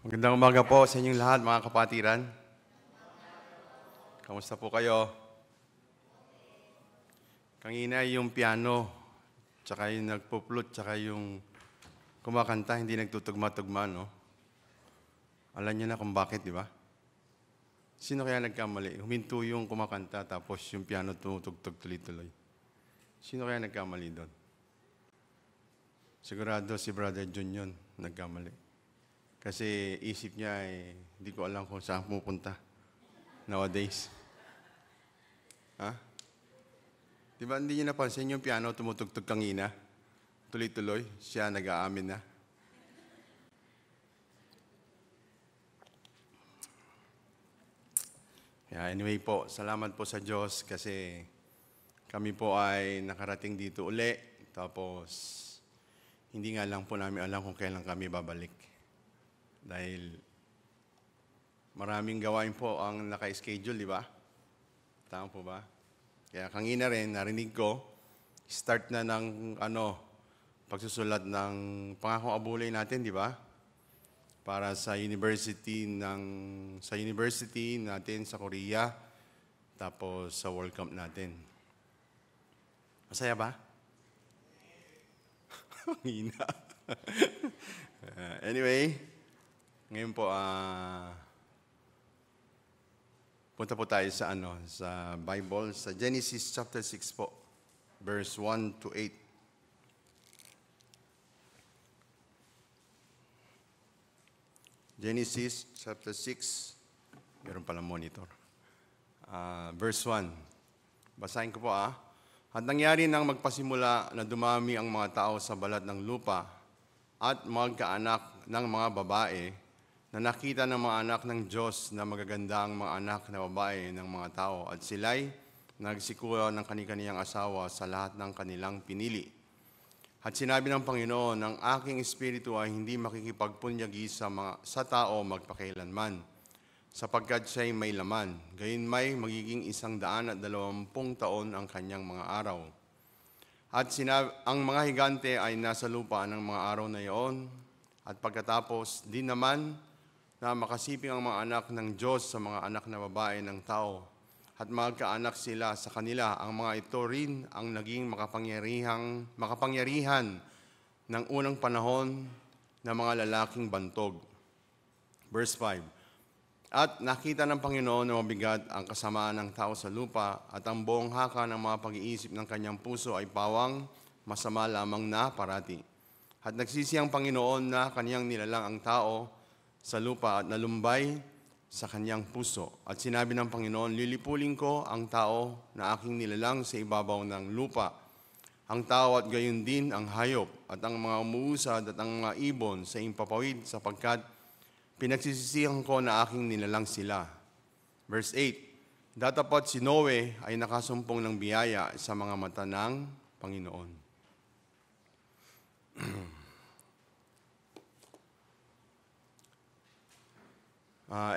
Magandang umaga po sa inyong lahat, mga kapatiran. Kamusta po kayo? Kanina yung piano, tsaka yung nagpo-flute, tsaka yung kumakanta, hindi nagtutugma-tugma, no? Alam niyo na kung bakit, di ba? Sino kaya nagkamali? Huminto yung kumakanta, tapos yung piano tumutugtog tuloy-tuloy. Sino kaya nagkamali doon? Sigurado si Brother John yun, nagkamali. Kasi isip niya hindi ko alam kung saan pupunta nowadays. Ha? Di ba hindi niyo napansin yung piano tumutugtog kanina? Tuloy-tuloy, siya nag-aamin na. Anyway po, salamat po sa Diyos kasi kami po ay nakarating dito uli. Tapos, hindi nga lang po namin alam kung kailan kami babalik. Dahil maraming gawain po ang naka-schedule, di ba? Tama po ba? Kaya kanina rin, narinig ko, start na ng pagsusulat ng pangakong abulay natin, di ba? Para sa university natin sa Korea, tapos sa World Cup natin. Masaya ba? Hina. Anyway, ngayon po, punta po tayo sa sa Bible, sa Genesis chapter 6 po, verse 1 to 8. Genesis chapter 6, meron palang monitor. Verse 1. Basahin ko po At nangyari nang magpasimula na dumami ang mga tao sa balat ng lupa at magkaanak ng mga babae, na nakita ng mga anak ng Diyos na magaganda ang mga anak na babae ng mga tao at sila'y nagsikuha ng kani-kaniyang asawa sa lahat ng kanilang pinili. At sinabi ng Panginoon, ang aking espiritu ay hindi makikipagpunyagi sa tao magpakailanman, sapagkat siya'y may laman. Gayunmay magiging 120 taon ang kanyang mga araw. At ang mga higante ay nasa lupa ng mga araw na iyon, at pagkatapos din naman na makasiping ang mga anak ng Diyos sa mga anak na babae ng tao, at magkaanak sila sa kanila, ang mga ito rin ang naging makapangyarihan ng unang panahon ng mga lalaking bantog. Verse 5. At nakita ng Panginoon na mabigat ang kasamaan ng tao sa lupa, at ang buong haka ng mga pag-iisip ng kanyang puso ay pawang masama lamang na parati. At nagsisi ang Panginoon na kanyang nilalang ang tao sa lupa at nalumbay sa kanyang puso. At sinabi ng Panginoon, lilipulin ko ang tao na aking nilalang sa ibabaw ng lupa. Ang tao at gayon din ang hayop at ang mga umuusad at ang mga ibon sa impapawid, sapagkat pinagsisisihan ko na aking nilalang sila. Verse 8. Datapot si Noe ay nakasumpong ng biyaya sa mga mata ng Panginoon.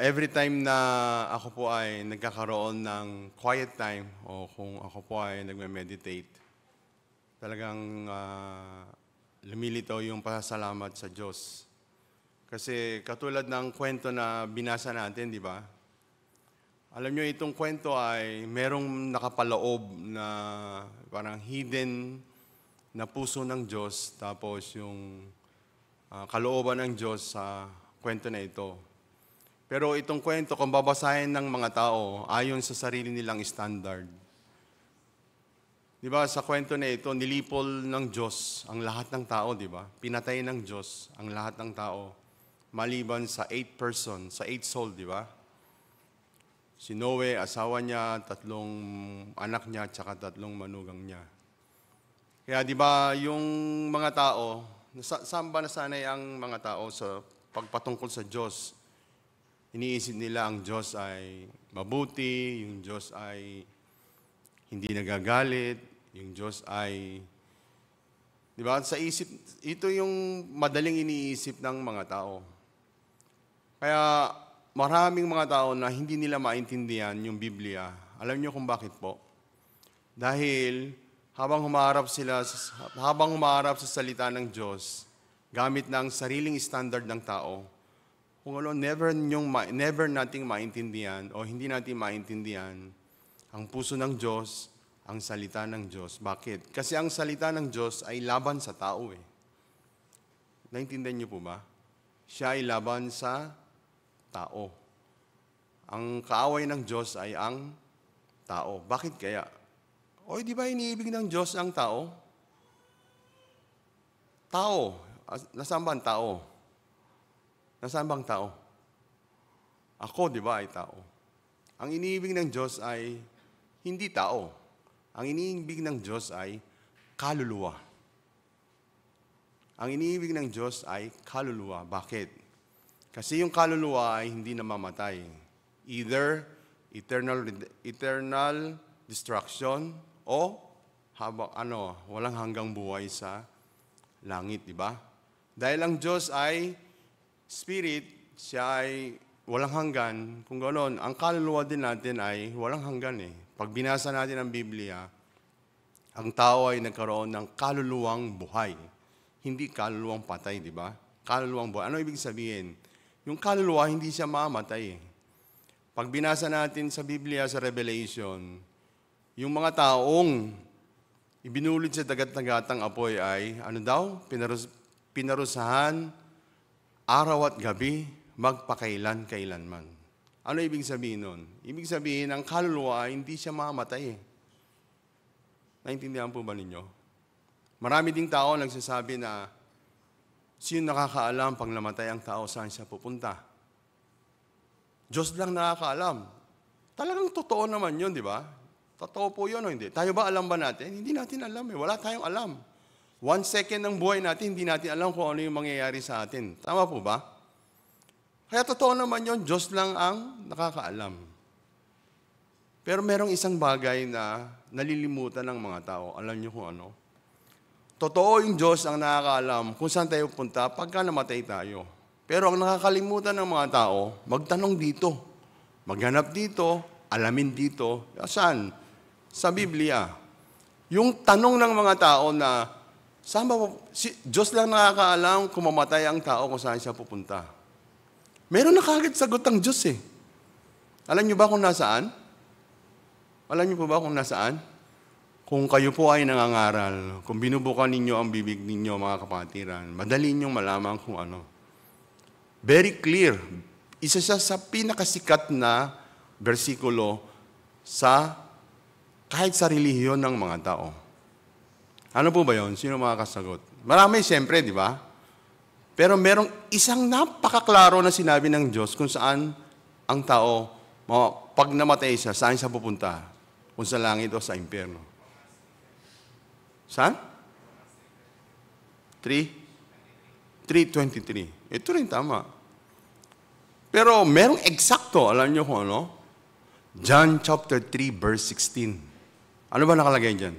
Every time na ako po ay nagkakaroon ng quiet time o kung ako po ay nagme-meditate, talagang lumilitaw yung pasasalamat sa Diyos. Kasi katulad ng kwento na binasa natin, di ba? Alam nyo, itong kwento ay merong nakapaloob na parang hidden na puso ng Diyos, tapos yung kalooban ng Diyos sa kwento na ito. Pero itong kwento, kung babasahin ng mga tao, ayon sa sarili nilang standard. Di ba, sa kwento na ito, nilipol ng Diyos ang lahat ng tao, di ba? Pinatay ng Diyos ang lahat ng tao, maliban sa 8 person, sa 8 soul, di ba? Si Noe, asawa niya, 3 anak niya, tsaka 3 manugang niya. Kaya di ba, yung mga tao, saan ba nasanay ang mga tao sa pagpatungkol sa Diyos? Iniisip nila ang Diyos ay mabuti, yung Diyos ay hindi nagagalit, yung Diyos ay, di ba, sa isip, ito yung madaling iniisip ng mga tao. Kaya maraming mga tao na hindi nila maintindihan yung Biblia. Alam niyo kung bakit po? Dahil habang humaharap sa salita ng Diyos, gamit ng sariling standard ng tao, Kung ano, never nating maintindihan o hindi natin maintindihan ang puso ng Diyos, ang salita ng Diyos. Bakit? Kasi ang salita ng Diyos ay laban sa tao eh. Naintindihan niyo po ba? Siya ay laban sa tao. Ang kaaway ng Diyos ay ang tao. Bakit kaya? O di ba iniibig ng Diyos ang tao? Tao. Nasaan ba ang tao? Nasaan bang tao? Ako, di ba, ay tao. Ang iniibig ng Diyos ay hindi tao. Ang iniibig ng Diyos ay kaluluwa. Ang iniibig ng Diyos ay kaluluwa. Bakit? Kasi yung kaluluwa ay hindi namamatay. Either eternal destruction o walang hanggang buhay sa langit, di ba? Dahil ang Diyos ay spirit, siya ay walang hanggan. Kung ganoon, ang kaluluwa din natin ay walang hanggan eh. Pag binasa natin ang Biblia, ang tao ay nagkaroon ng kaluluwang buhay. Hindi kaluluwang patay, di ba? Kaluluwang buhay. Ano ibig sabihin? Yung kaluluwa, hindi siya mamamatay eh. Pag binasa natin sa Biblia, sa Revelation, yung mga taong ibinulid sa dagat-dagatang apoy ay, pinarusahan, araw at gabi, magpakailan-kailanman. Ano ibig sabihin nun? Ibig sabihin, ang kaluluwa, hindi siya mamamatay eh. Naintindihan po ba ninyo? Marami ding tao nagsasabi na, sino nakakaalam pag namatay ang tao, saan siya pupunta? Diyos lang nakakaalam. Talagang totoo naman yun, di ba? Totoo po yun o hindi? Tayo ba alam ba natin? Hindi natin alam eh. Wala tayong alam. 1 second ng buhay natin, hindi natin alam kung ano yung mangyayari sa atin. Tama po ba? Kaya totoo naman yun, Diyos lang ang nakakaalam. Pero merong isang bagay na nalilimutan ng mga tao. Alam niyo kung ano? Totoo yung Diyos ang nakakaalam kung saan tayo punta pagka namatay tayo. Pero ang nakakalimutan ng mga tao, magtanong dito, maghanap dito, alamin dito. Saan? Sa Biblia. Yung tanong ng mga tao na, saan ba, Diyos lang nakakaalam kung mamatay ang tao kung saan siya pupunta. Meron na kagad sagot ang Diyos eh. Alam niyo ba kung nasaan? Alam niyo po ba kung nasaan? Kung kayo po ay nangangaral, kung binubukan ninyo ang bibig ninyo mga kapatiran, madali ninyong malaman kung ano. Very clear. Isa siya sa pinakasikat na bersikulo kahit sa relihiyon ng mga tao. Ano po ba yun? Sino makakasagot? Marami siyempre, di ba? Pero merong isang napakaklaro na sinabi ng Diyos kung saan ang tao, pag namatay siya, saan siya pupunta? Kung sa langit o sa impyerno. Saan? 3:23. Ito rin tama. Pero merong eksakto, alam niyo kung ano? John chapter 3, verse 16. Ano ba nakalagay dyan?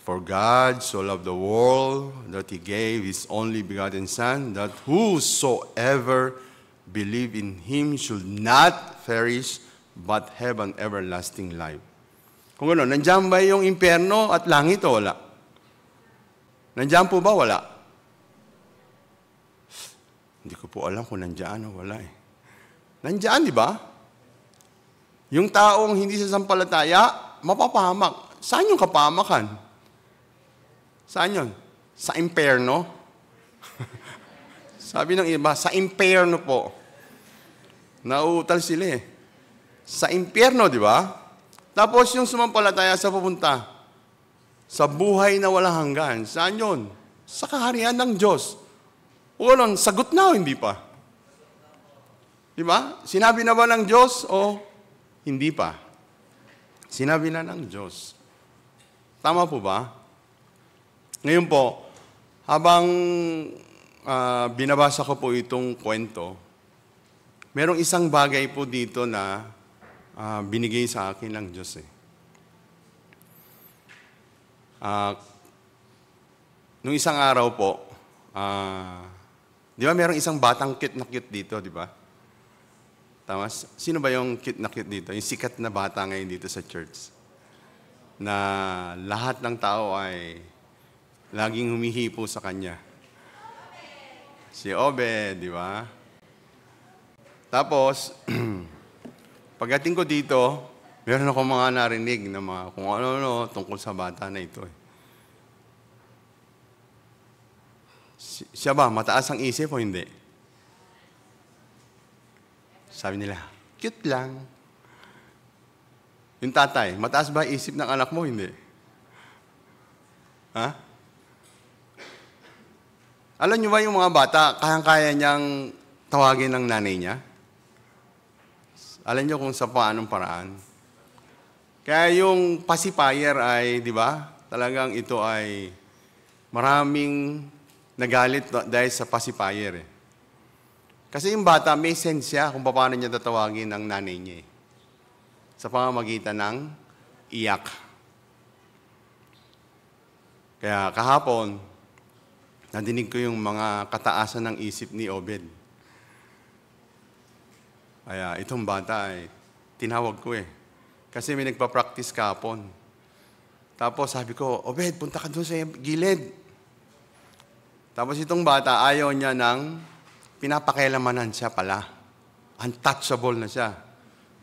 For God so loved the world that He gave His only begotten Son, that whosoever believe in Him should not perish, but have an everlasting life. Kung ano, nandiyan ba yung impyerno at langit o wala? Nandiyan po ba? Wala. Hindi ko po alam kung nandiyan o wala eh. Nandiyan, di ba? Yung taong hindi sa sampalataya, mapapahamak. Saan yung kapahamakan? Saan yun? Sa impyerno? Sabi ng iba, sa impyerno po. Nauutal sila eh. Sa impyerno, di ba? Tapos yung sumampalataya sa pupunta, sa buhay na walang hanggan. Saan yun? Sa kaharian ng Diyos. O ganun, sagot na o hindi pa? Di ba? Sinabi na ba ng Diyos o hindi pa? Sinabi na ng Diyos. Tama po ba? Ngayon po, habang binabasa ko po itong kwento, merong isang bagay po dito na binigay sa akin ng Diyos eh. Nung isang araw po, di ba merong isang batang cute na cute dito, di ba? Tama? Sino ba yung cute na cute dito? Yung sikat na bata ngayon dito sa church. Na lahat ng tao ay laging humihipo sa kanya. Si Obed, di ba? Tapos, pagdating ko dito, meron ako mga narinig na mga kung ano-ano tungkol sa bata na ito. Siya ba, mataas ang isip o hindi? Sabi nila, cute lang. Yung tatay, mataas ba isip ng anak mo? Hindi. Ha? Alam niyo ba yung mga bata, kayang-kaya niyang tawagin ng nanay niya? Alam niyo kung sa paanong paraan? Kaya yung pacifier ay, di ba, talagang ito ay maraming nagalit dahil sa pacifier. Kasi yung bata, may sense siya kung paano niya tatawagin ang nanay niya. Sa pamamagitan ng iyak. Kaya kahapon, nadinig ko yung mga kataasan ng isip ni Obed. Kaya itong bata ay tinawag ko Kasi may nagpa-practice kahapon. Tapos sabi ko, Obed, punta ka doon sa gilid. Tapos itong bata, ayaw niya ng pinapakialamanan siya pala. Untouchable na siya.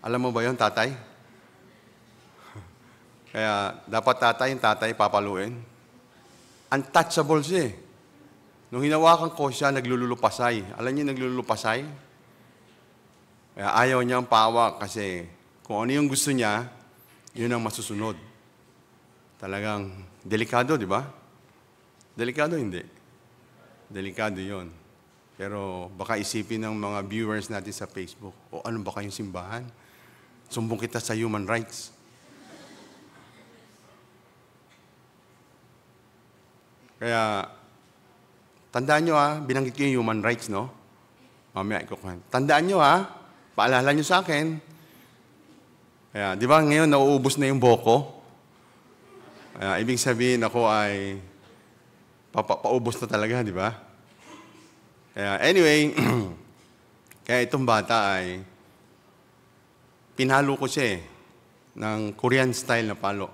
Alam mo ba yun, tatay? Kaya dapat yung tatay papaluin. Untouchable siya Nung hinawakan ko siya, naglululupasay. Alam niyo naglulupasay? Kaya ayaw niyang pawa kasi kung ano yung gusto niya, yun ang masusunod. Talagang delikado, di ba? Delikado hindi. Delikado yun. Pero baka isipin ng mga viewers natin sa Facebook, o ano ba kayong simbahan? Sumbong kita sa human rights. Kaya, tandaan nyo binanggit ko yung human rights, no? Mamaya ikukuhan. Tandaan nyo paalala nyo sa akin. Kaya, di ba ngayon nauubos na yung boko? Kaya, ibig sabihin ako ay paubos na talaga, di ba? Kaya, anyway, kaya itong bata ay pinalo ko siya ng Korean style na palo.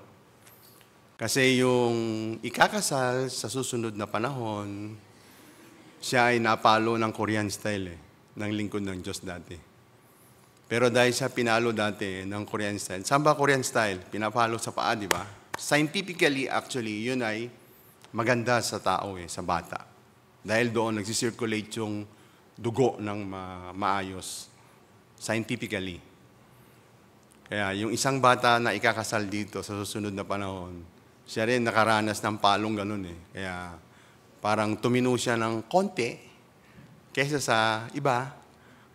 Kasi yung ikakasal sa susunod na panahon, siya ay napalo ng Korean style ng lingkod ng Diyos dati. Pero dahil siya pinalo dati ng Korean style, saan ba Korean style? Pinapalo sa paa, di ba? Scientifically, actually, yun ay maganda sa tao sa bata. Dahil doon nagsisirculate yung dugo ng maayos. Scientifically. Kaya yung isang bata na ikakasal dito sa susunod na panahon, siya rin nakaranas ng palong ganun Kaya parang tumino siya ng konti kaysa sa iba,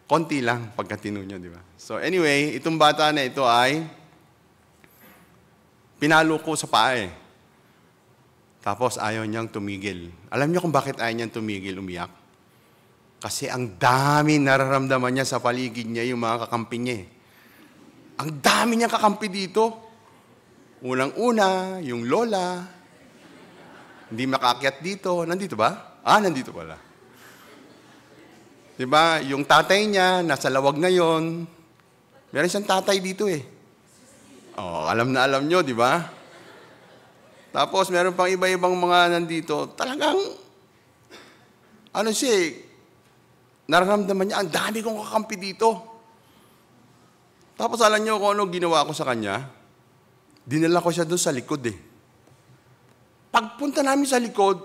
konti lang pagkatino niya, di ba? So anyway, itong bata na ito ay pinalo ko sa paa Tapos ayaw niyang tumigil. Alam niyo kung bakit ayaw niyang tumigil, umiyak? Kasi ang dami nararamdaman niya sa paligid niya yung mga kakampi niya Ang dami niyang kakampi dito. Unang-una, yung lola, hindi makakyat dito. Nandito ba? Nandito pala. Diba? Yung tatay niya, nasa lawag ngayon. Meron siyang tatay dito alam na alam nyo, di ba? Tapos, meron pang iba-ibang mga nandito. Talagang, nararamdaman niya, ang dami kong kakampi dito. Tapos, alam nyo kung ano ginawa ko sa kanya? Dinala ko siya doon sa likod Pagpunta namin sa likod,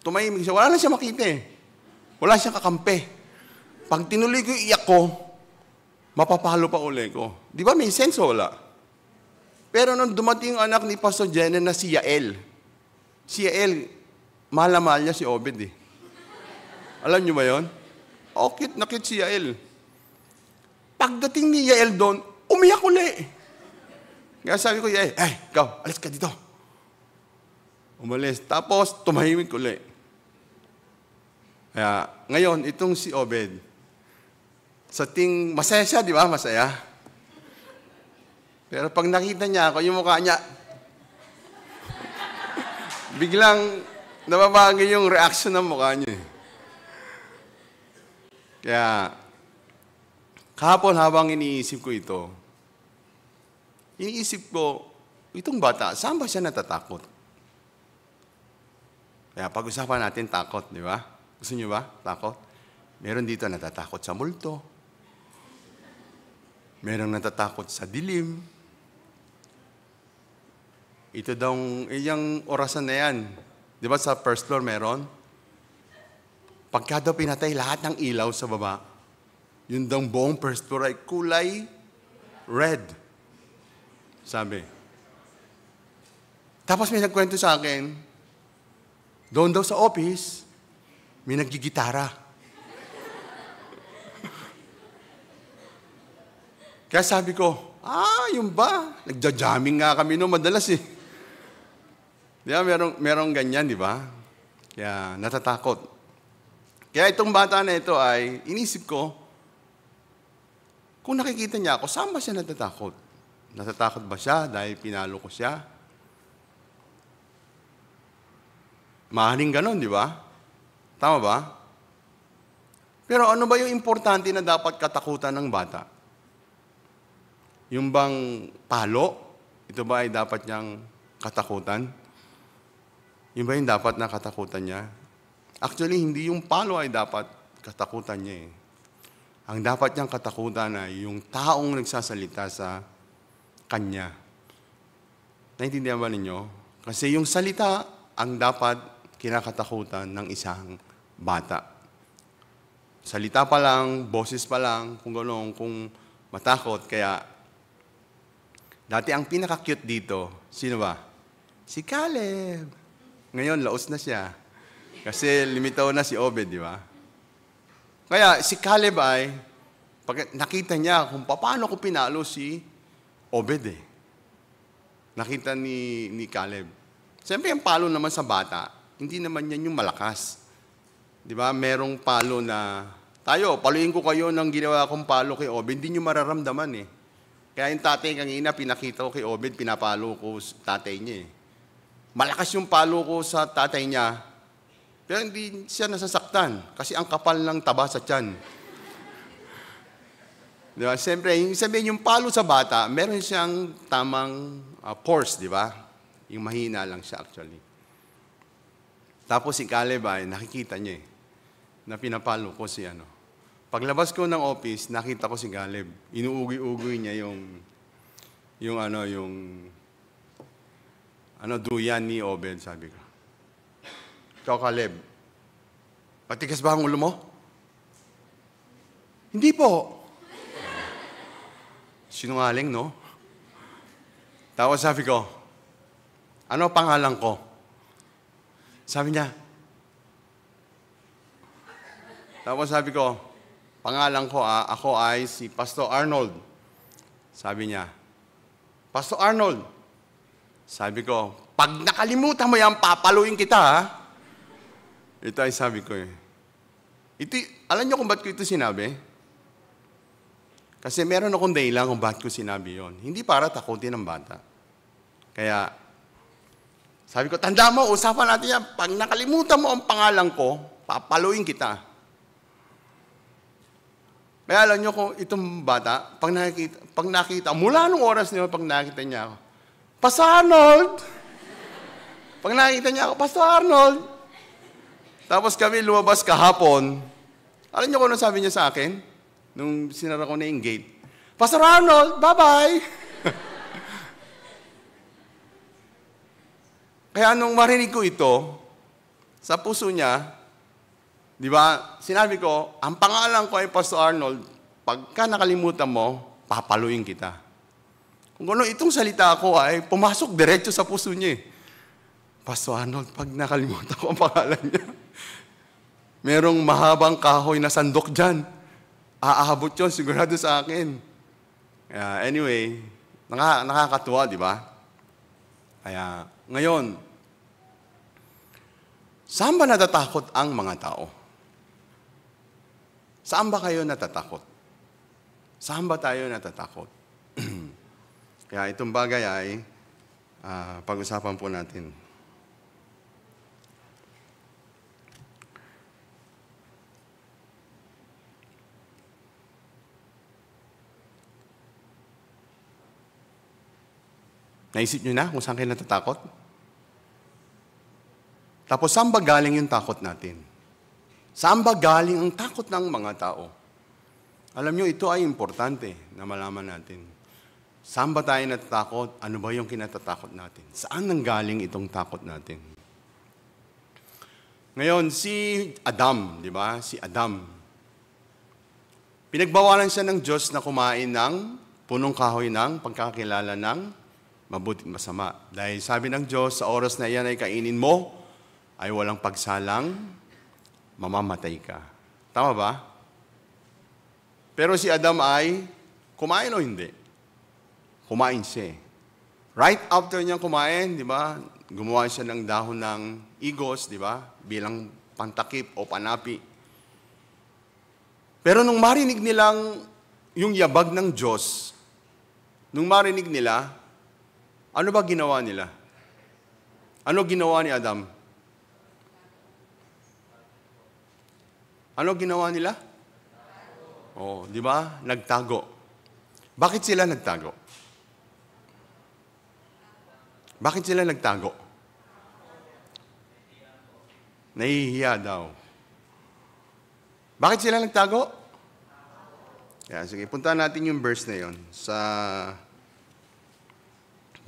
tumahimik siya. Wala na siya makita Wala siyang kakampi. Pag tinuloy ko yung iyak ko, mapapalo pa uli ko. Di ba may sense o wala? Pero nung dumating yung anak ni Pastor Jenner na si Yael, mahal na mahal niya si Obed Alam niyo ba yun? Cute na cute si Yael. Pagdating ni Yael doon, umiyak uli. Kaya sabi ko, Yael, ikaw, alis ka dito. Umalis. Tapos, tumahimik uli. Kaya, ngayon, itong si Obed, masaya siya, di ba? Masaya. Pero pag nakita niya ako, yung mukha niya, biglang nababago yung reaction ng mukha niya. Kaya, kahapon habang iniisip ko ito, itong bata, saan ba siya natatakot? Kaya pag-usapan natin takot, di ba? Gusto niyo ba? Takot? Meron dito natatakot sa multo. Meron natatakot sa dilim. Ito daw, yung orasan na yan. Di ba sa first floor meron? Pagka daw pinatay lahat ng ilaw sa baba, yun daw buong first floor ay kulay red. Sabi. Tapos may nagkwento sa akin, doon daw sa office, may naggigitara. Kaya sabi ko, yun ba? Nagja-jamming nga kami noon madalas eh. Di ba, merong ganyan, di ba? Kaya natatakot. Kaya itong bata na ito ay, inisip ko, kung nakikita niya ako, saan ba siya natatakot? Natatakot ba siya dahil pinalo ko siya? Maaaring ganon, di ba? Tama ba? Pero ano ba yung importante na dapat katakutan ng bata? Yung bang palo, ito ba ay dapat niyang katakutan? Yung ba yung dapat na katakutan niya? Actually, hindi yung palo ay dapat katakutan niya eh. Ang dapat niyang katakutan ay yung taong nagsasalita sa kanya. Naintindihan ba ninyo? Kasi yung salita ang dapat kinakatakutan ng isang bata. Salita pa lang, boses pa lang, kung gano'n, kung matakot. Kaya, dati ang pinaka-cute dito, sino ba? Si Caleb. Ngayon, laos na siya. Kasi limitaw na si Obed, di ba? Kaya si Caleb ay, pag nakita niya kung paano ko pinalo si Obed eh. Nakita ni Caleb. Siyempre, ang palo naman sa bata, hindi naman yan yung malakas. Di ba? Merong palo na, paluin ko kayo ng ginawa kong palo kay Obed, hindi nyo mararamdaman eh. Kaya yung tatay kanina, pinakita ko kay Obed, pinapalo ko tatay niya eh. Malakas yung palo ko sa tatay niya, pero hindi siya nasasaktan kasi ang kapal ng taba sa tiyan. Di ba? Siyempre, sabihin yung palo sa bata, meron siyang tamang force, di ba? Yung mahina lang siya actually. Tapos si Caleb ay nakikita niya na pinapalo ko si ano. Paglabas ko ng office, nakita ko si Caleb. Inuugoy-ugoy niya yung duyan ni Obed, sabi ko. Ikaw, Caleb, matigas ba ang ulo mo? Hindi po. Sinungaling, no? Tapos sabi ko, ano pangalan ko? Sabi niya, tapos sabi ko, pangalan ko, ako ay si Pastor Arnold. Sabi niya, Pastor Arnold. Sabi ko, pag nakalimutan mo yan, papaluin kita, ha? Ito ay sabi ko eh. Alam niyo kung ba't ko ito sinabi? Kasi meron akong dahilan kung ba't ko sinabi yon. Hindi para takutin ng bata. Kaya, sabi ko, tanda mo, usapan natin yan. Pag nakalimutan mo ang pangalan ko, papaluin kita. Kaya alam niyo kung itong bata, pag nakita, mula nung oras niyo, pag nakita niya ako, Pastor Arnold! Pag nakita niya ako, Pastor Arnold! Tapos kami lumabas kahapon. Alam niyo kung ano sabi niya sa akin? Nung sinara ko na yung gate. Pastor Arnold, bye-bye! Kaya nung marinig ko ito, sa puso niya, di ba, sinabi ko, ang pangalan ko ay Pastor Arnold, pagka nakalimutan mo, papaluin kita. Kung ano, itong salita ko ay pumasok diretso sa puso niya. Pastor Arnold, pag nakalimutan ko ang pangalan niya, merong mahabang kahoy na sandok dyan. Aabot yun, sigurado sa akin. Anyway, nakakatuwa, di ba? Kaya, ngayon, saan ba natatakot ang mga tao? Saan ba kayo natatakot? Saan ba tayo natatakot? Kaya itong bagay ay pag-usapan po natin. Naisip nyo na kung saan kayo natatakot? Tapos saan ba galing yung takot natin? Saan ba galing ang takot ng mga tao? Alam nyo, ito ay importante na malaman natin. Saan ba tayo natatakot? Ano ba yung kinatatakot natin? Saan nanggaling itong takot natin? Ngayon, si Adam, di ba? Si Adam. Pinagbawalan siya ng Diyos na kumain ng punong kahoy ng pagkakilala ng mabuti at masama. Dahil sabi ng Diyos, sa oras na iyan ay kainin mo, ay walang pagsalang, mamamatay ka. Tama ba? Pero si Adam ay kumain o hindi? Kumain siya. Right after niya kumain, di ba? Gumawa siya ng dahon ng igos, di ba? Bilang pantakip o panapi. Pero nung marinig nilang yung yabag ng Diyos, nung marinig nila, ano ba ginawa nila? Ano ginawa ni Adam? Ano ginawa nila? Oh, di ba? Nagtago. Bakit sila nagtago? Bakit sila nagtago? Nahihiya daw. Bakit sila nagtago? Yeah, sige, punta natin yung verse na yon sa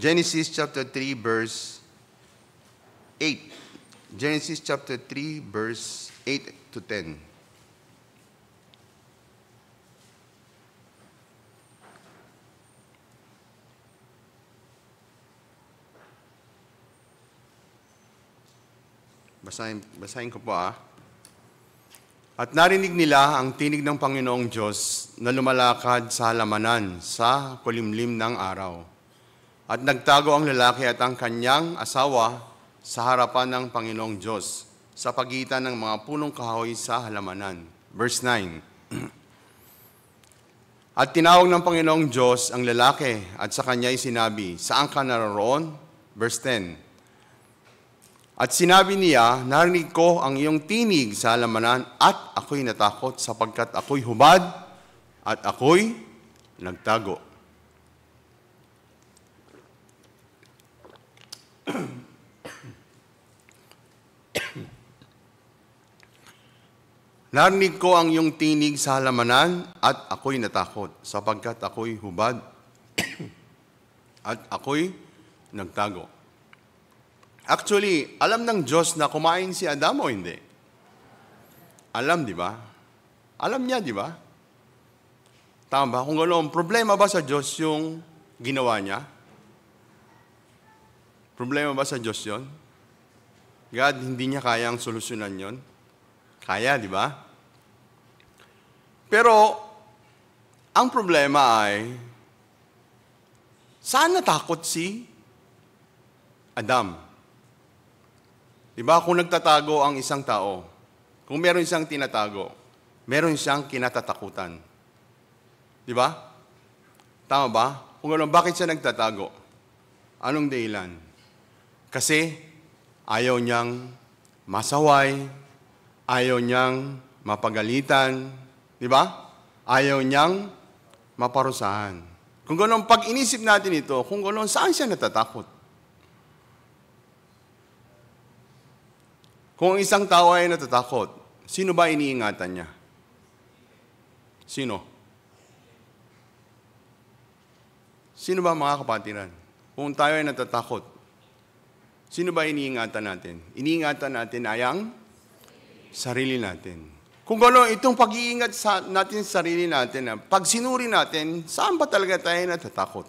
Genesis chapter 3 verse 8. Genesis chapter 3 verse 8 to 10. Basahin ko po. At narinig nila ang tinig ng Panginoong Diyos na lumalakad sa halamanan sa kulimlim ng araw. At nagtago ang lalaki at ang kanyang asawa sa harapan ng Panginoong Diyos sa pagitan ng mga punong kahoy sa halamanan. Verse 9. At tinawag ng Panginoong Diyos ang lalaki at sa kanya'y sinabi, "Saan ka naroon?" Verse 10. At sinabi niya, "Narinig ko ang iyong tinig sa halamanan at ako'y natakot sapagkat ako'y hubad at ako'y nagtago." Narinig ko ang iyong tinig sa halamanan at ako'y natakot sapagkat ako'y hubad at ako'y nagtago. Actually, alam ng Diyos na kumain si Adam o hindi? Alam, di ba? Alam niya, di ba? Tama ba? Kung gano'n, problema ba sa Diyos yung ginawa niya? Problema ba sa Diyos yon? God, hindi niya kayang solusyonan yon? Kaya, di ba? Pero, ang problema ay, saan natakot si Adam? Diba, kung nagtatago ang isang tao, kung meron siyang tinatago, meron siyang kinatatakutan. Diba? Tama ba? Kung gano'n, bakit siya nagtatago? Anong dahilan? Kasi ayaw niyang masaway, ayaw niyang mapagalitan, diba? Ayaw niyang maparusahan. Kung gano'n, pag inisip natin ito, kung gano'n, saan siya natatakot? Kung isang tao ay natatakot, sino ba iniingatan niya? Sino? Sino ba mga kapatiran? Kung tayo ay natatakot, sino ba iniingatan natin? Iniingatan natin ay ang sarili natin. Kung gano'n, itong pag-iingat natin sa sarili natin, pag sinuri natin, saan ba talaga tayo natatakot?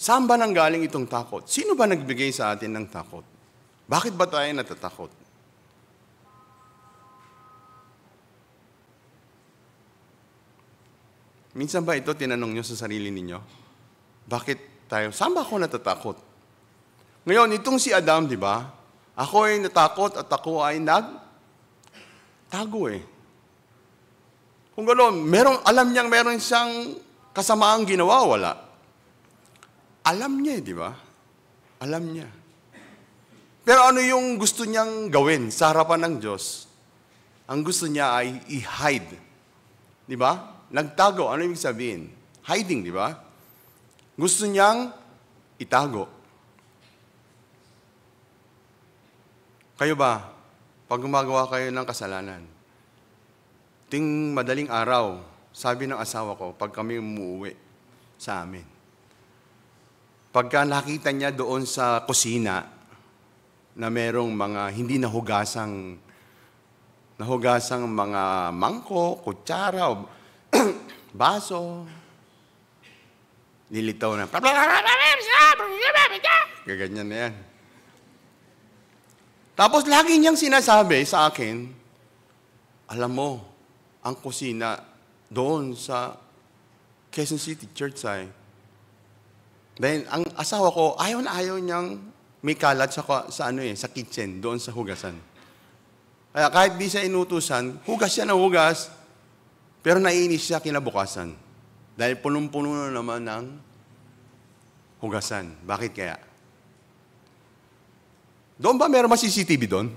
Saan ba nanggaling itong takot? Sino ba nagbigay sa atin ng takot? Bakit ba tayo natatakot? Minsan ba ito tinanong nyo sa sarili ninyo? Bakit tayo? Saan ba ako natatakot? Ngayon, itong si Adam, di ba? Ako ay natakot at ako ay nagtago eh. Kung gano'n, alam niyang meron siyang kasamaang ginawa, wala. Alam niya, di ba? Alam niya. Pero ano yung gusto niyang gawin sa harapan ng Diyos? Ang gusto niya ay i-hide. Di ba? Nagtago. Ano ibig sabihin? Hiding, di ba? Gusto niyang itago. Kayo ba, pag gumagawa kayo ng kasalanan, ting madaling araw, sabi ng asawa ko, pag kami umuwi sa amin, pagka nakita niya doon sa kusina na merong mga hindi nahugasang mga mangkok, kutsara, o baso, lilitaw na, gaganyan na yan. Tapos lagi niyang sinasabi sa akin, alam mo, ang kusina doon sa Quezon City Church ay, dahil ang asawa ko, ayaw na ayaw niyang may kalat sa kitchen, doon sa hugasan. Kaya kahit di siya inutusan, hugas siya ng hugas, pero naiinis siya kinabukasan. Dahil punong-puno na naman ng hugasan. Bakit kaya? Doon ba meron CCTV doon?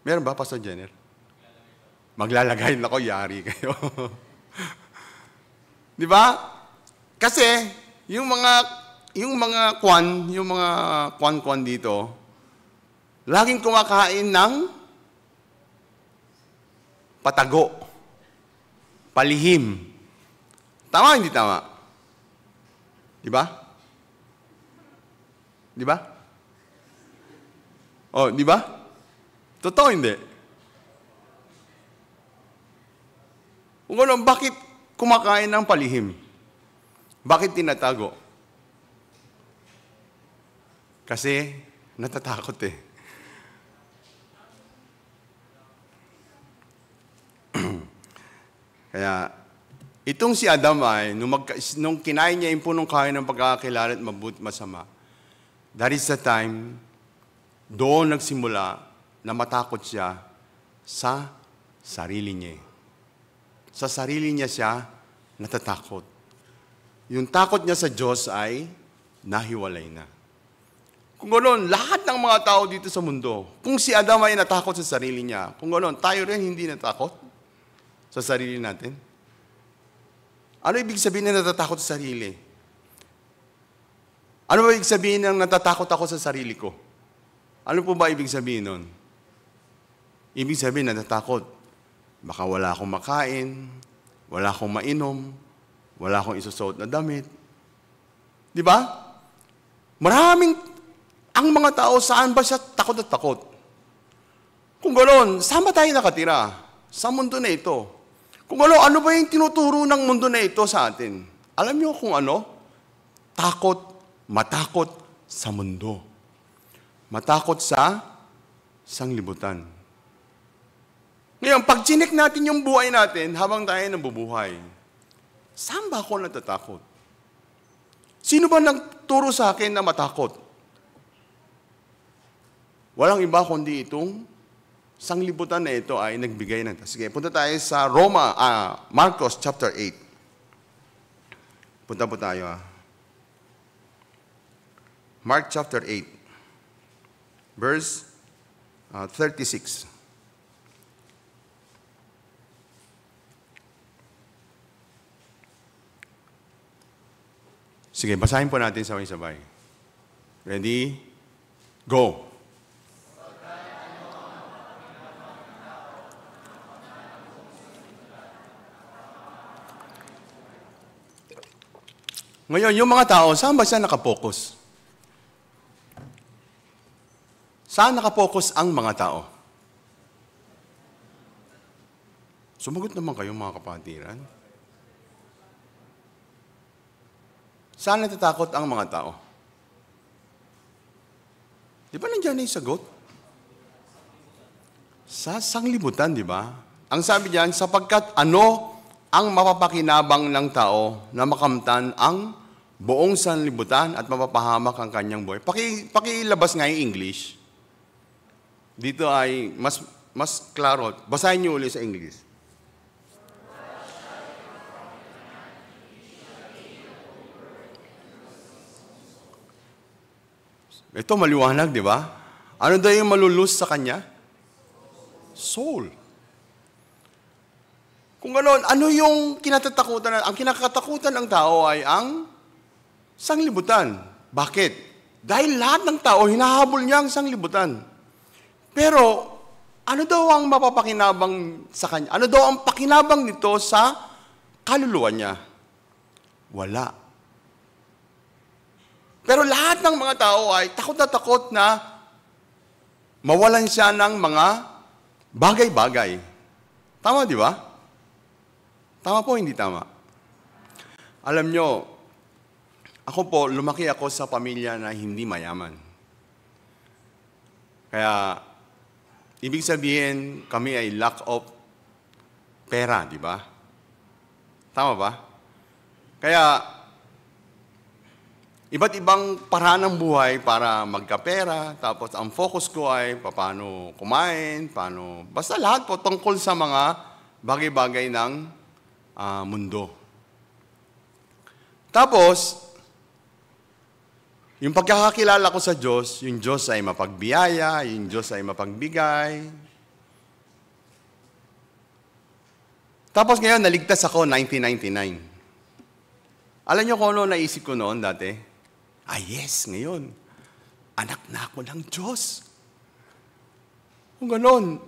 Meron ba, Pastor Jenner? Maglalagay na ko, yari kayo. Di ba? Kasi, yung mga kwan dito, laging kumakain ng patago, palihim. Tama, hindi tama? Di ba? Di ba? Oh, di ba? Totoo hindi? Kung ano, bakit kumakain ng palihim? Bakit tinatago? Kasi natatakot eh. Kaya, itong si Adam ay, nung kinain niya yung punong kain ng pagkakakilala at mabuti masama, that is the time, doon nagsimula na matakot siya sa sarili niya. Sa sarili niya siya natatakot. Yung takot niya sa Diyos ay nahiwalay na. Kung ganoon, lahat ng mga tao dito sa mundo, kung si Adam ay natakot sa sarili niya, kung ganoon, tayo rin hindi natakot sa sarili natin. Ano ibig sabihin na natatakot sa sarili? Ano ba ibig sabihin ng natatakot ako sa sarili ko? Ano po ba ibig sabihin nun? Ibig sabihin natatakot. Baka wala akong makain, wala akong mainom, wala akong isusuot na damit. Di ba? Ang mga tao, saan ba siya takot at takot? Kung ganoon, saan ba tayo nakatira? Sa mundo na ito. Kung ano ba yung tinuturo ng mundo na ito sa atin? Alam niyo kung ano? Matakot sa mundo. Matakot sa sanglibutan. Ngayon, pag chinik natin yung buhay natin habang tayo nabubuhay, saan ba ako natatakot? Sino ba nagturo sa akin na matakot? Walang iba kundi itong sanglibutan na ito ay nagbigay ng. Sige, punta tayo sa Marcos chapter 8. Punta po tayo. Mark chapter 8. Verse 36. Sige, basahin po natin sabay-sabay. Ready? Go! Ngayon, yung mga tao, saan ba siya nakapokus? Saan nakapokus ang mga tao? Sumagot naman kayo mga kapatiran. Saan natatakot ang mga tao? Di ba nandiyan na yung sagot? Sa sanglibutan, di ba? Ang sabi diyan, sapagkat ano ang mapapakinabang ng tao na makamtan ang buong sanlibutan at mapapahamak ang kanyang buhay. Pakilabas nga yung English. Dito ay mas klaro. Basahin niyo ulit sa English. Ito maliwanag, di ba? Ano daw yung malulus sa kanya? Soul. Kung ganoon, ano yung kinatatakutan? Ang kinakatakutan ng tao ay ang sanglibutan. Bakit? Dahil lahat ng tao, hinahabol niya ang sanglibutan. Pero, ano daw ang mapapakinabang sa kanya? Ano daw ang pakinabang nito sa kaluluwa niya? Wala. Pero lahat ng mga tao ay takot na mawalan siya ng mga bagay-bagay. Tama, di ba? Tama po, hindi tama. Alam nyo, ako po, lumaki ako sa pamilya na hindi mayaman. Kaya, ibig sabihin, kami ay lack of pera, di ba? Tama ba? Kaya, iba't ibang paraan ng buhay para magkapera, tapos ang focus ko ay paano kumain, basta lahat po tungkol sa mga bagay-bagay ng mundo. Tapos, yung pagkakakilala ko sa Diyos, yung Diyos ay mapagbiyaya, yung Diyos ay mapagbigay. Tapos ngayon, naligtas ako 1999. Alam niyo kung ano naisip ko noon dati? Yes, ngayon, anak na ako ng Diyos. Kung ganon,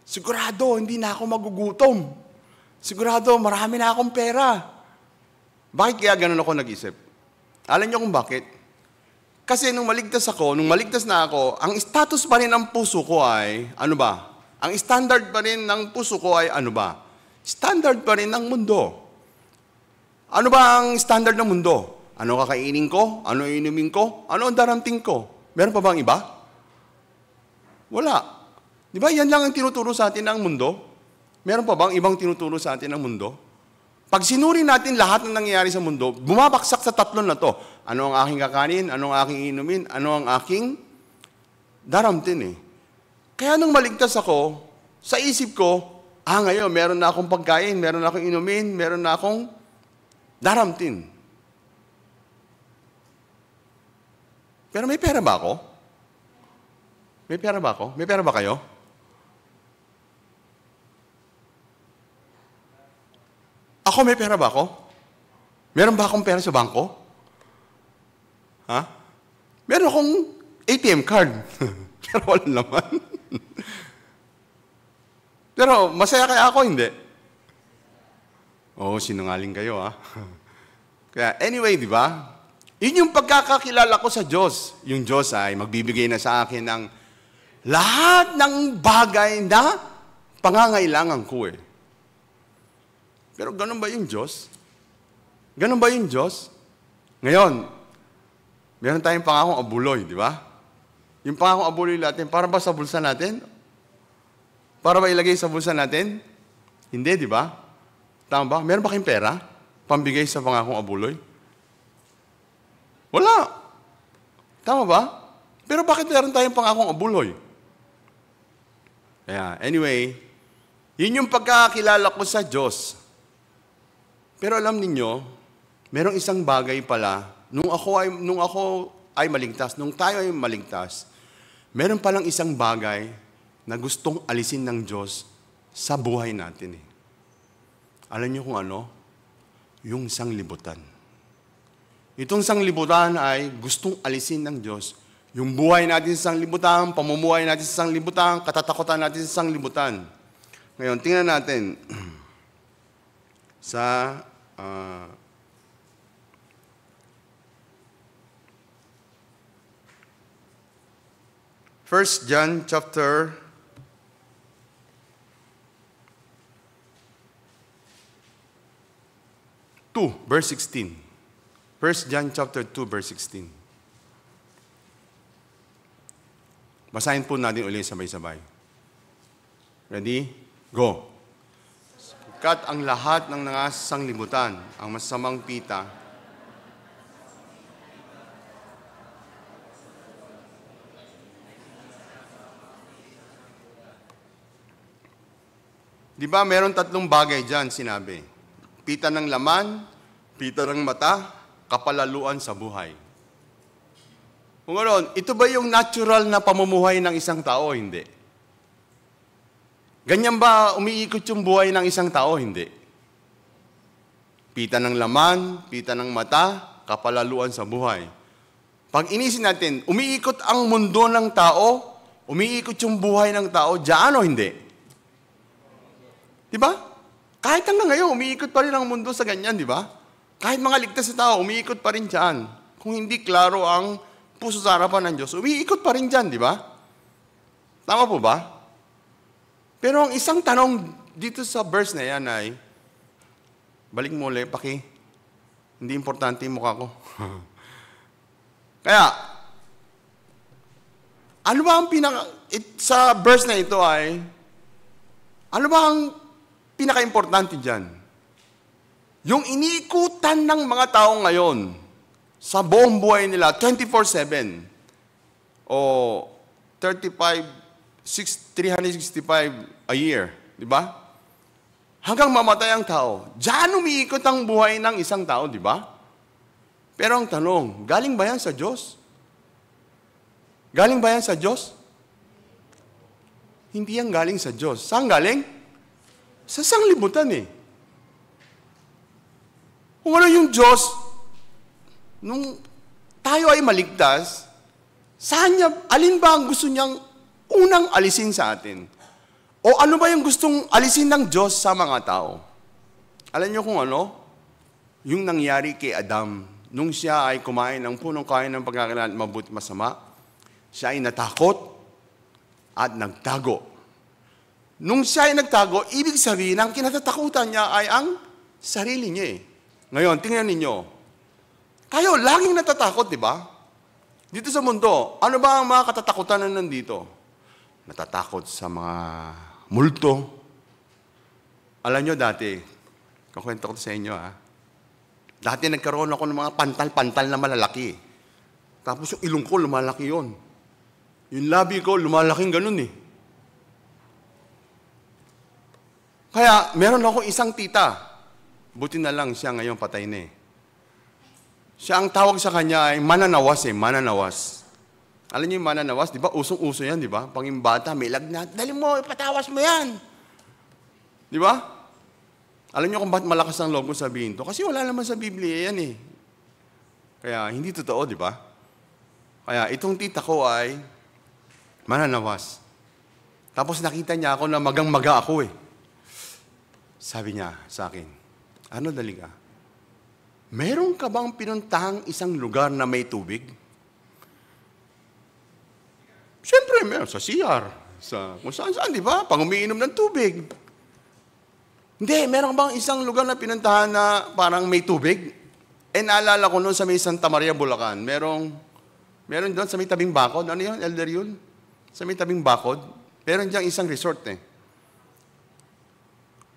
sigurado, hindi na ako magugutom. Sigurado, marami na akong pera. Bakit kaya ganon ako nag-isip? Alam niyo kung bakit? Kasi nung maligtas na ako, ang status pa rin ng puso ko ay, ano ba? Ang standard pa rin ng puso ko ay, ano ba? Standard pa rin ng mundo. Ano ba ang standard ng mundo? Ano kakainin ko? Ano inumin ko? Ano ang daramting ko? Meron pa bang iba? Wala. Di ba yan lang ang tinuturo sa atin ng mundo? Meron pa bang ibang tinuturo sa atin ng mundo? Pag sinuri natin lahat ng nangyayari sa mundo, bumabaksak sa tatlon na to. Ano ang aking kakanin? Ano ang aking inumin? Ano ang aking daramtin eh. Kaya nung maligtas ako, sa isip ko, ngayon, meron na akong pagkain, meron na akong inumin, meron na akong daramtin. Pero may pera ba ako? May pera ba ako? May pera ba kayo? Ako, may pera ba ako? Meron ba akong pera sa bangko? Ha? Meron akong ATM card. Pero wala naman. Pero masaya kaya ako, hindi? Sinungaling kayo, ha? Kaya anyway, di ba? Yun yung pagkakakilala ko sa Diyos. Yung Diyos ay magbibigay na sa akin ng lahat ng bagay na pangangailangan ko eh. Pero ganun ba yung Diyos? Ganun ba yung Diyos? Ngayon, meron tayong pangakong abuloy, di ba? Yung pangakong abuloy natin, para ba sa bulsa natin? Para ba ilagay sa bulsa natin? Hindi, di ba? Tama ba? Meron ba kayong pera? Pambigay sa pangakong abuloy? Wala. Tama ba? Pero bakit meron tayong pangakong abuloy? Kaya, anyway, yun yung pagkakakilala ko sa Diyos. Pero alam ninyo, merong isang bagay pala, nung ako ay maligtas, nung tayo ay maligtas, meron palang isang bagay na gustong alisin ng Diyos sa buhay natin eh. Alam niyo kung ano? Yung sanglibutan. Itong sanglibutan ay gustong alisin ng Diyos. Yung buhay natin sa sanglibutan, pamumuhay natin sa sanglibutan, katatakutan natin sa sanglibutan. Ngayon, tingnan natin sa 1 John chapter 2, verse 16. 1 John chapter 2, verse 16. Basahin po natin ulit sabay-sabay. Ready? Go. Sapagkat ang lahat ng nangasanglibutan, ang masamang pita, di ba meron tatlong bagay dyan sinabi? Pita ng laman, pita ng mata, kapalaluan sa buhay. Kung ganoon, ito ba yung natural na pamumuhay ng isang tao? Hindi. Ganyan ba umiikot yung buhay ng isang tao? Hindi. Pita ng laman, pita ng mata, kapalaluan sa buhay. Pag inisip natin, umiikot ang mundo ng tao, Umiikot yung buhay ng tao, diyan o hindi? Di ba? Kahit hanggang ngayon, umiikot pa rin ang mundo sa ganyan, di ba? Kahit mga ligtas na tao, umiikot pa rin diyan. Kung hindi klaro ang puso sa harapan ng Diyos, umiikot pa rin diyan, di ba? Tama po ba? Pero ang isang tanong dito sa verse na yan ay, balik mo ulit, hindi importante yung mukha ko. Kaya, ano ba ang sa verse na ito ay, ano ba ang pinaka-importante dyan? Yung iniikutan ng mga tao ngayon, sa buong buhay nila, 24/7, o 365 a year, di ba? Hanggang mamatay ang tao. Diyan umiikot ang buhay ng isang tao, di ba? Pero ang tanong, galing ba yan sa Diyos? Galing ba yan sa Diyos? Hindi yan galing sa Diyos. Saan galing? Sa sanglibutan eh. Kung ano yung Diyos, nung tayo ay maligtas, alin ba ang gusto niyang unang alisin sa atin? O ano ba yung gustong alisin ng Diyos sa mga tao? Alam niyo kung ano? Yung nangyari kay Adam, nung siya ay kumain ng punong kain ng pagkakilala at mabuti masama, siya ay natakot at nagtago. Nung siya ay nagtago, ibig sabihin, ang kinatatakutan niya ay ang sarili niya eh. Ngayon, tingnan ninyo. Tayo, laging natatakot, di ba? Dito sa mundo, ano ba ang mga katatakutan na nandito? Natatakot sa mga multo. Alam nyo dati, kukwento ko sa inyo dati nagkaroon ako ng mga pantal-pantal na malalaki. Tapos yung ilong ko, lumalaki yon. Yung labi ko, lumalaking ganun eh. Kaya, meron ako isang tita. Buti na lang siya ngayon patay na eh. Siya ang tawag sa kanya ay mananawas eh, mananawas. Alam niyo yung mananawas, di ba? Usong-uso yan, di ba? Pangimbata, may lagnat. Dali mo, ipatawas mo yan. Di ba? Alam niyo kung bakit malakas ang loob ko sabihin to? Kasi wala naman sa Biblia yan eh. Kaya hindi totoo, di ba? Kaya itong tita ko ay mananawas. Tapos nakita niya ako na magang-maga ako eh. Sabi niya sa akin, ano dali ka? Meron ka bang pinuntahang isang lugar na may tubig? Siyempre, meron sa CR. Kung saan-saan, di ba? Pang umiinom ng tubig. Hindi, meron bang isang lugar na pinuntahan na parang may tubig? Naalala ko noon sa may Santa Maria, Bulacan. Meron doon sa may tabing bakod. Ano yun, Elder Yul? Sa may tabing bakod. Meron diyang isang resort eh.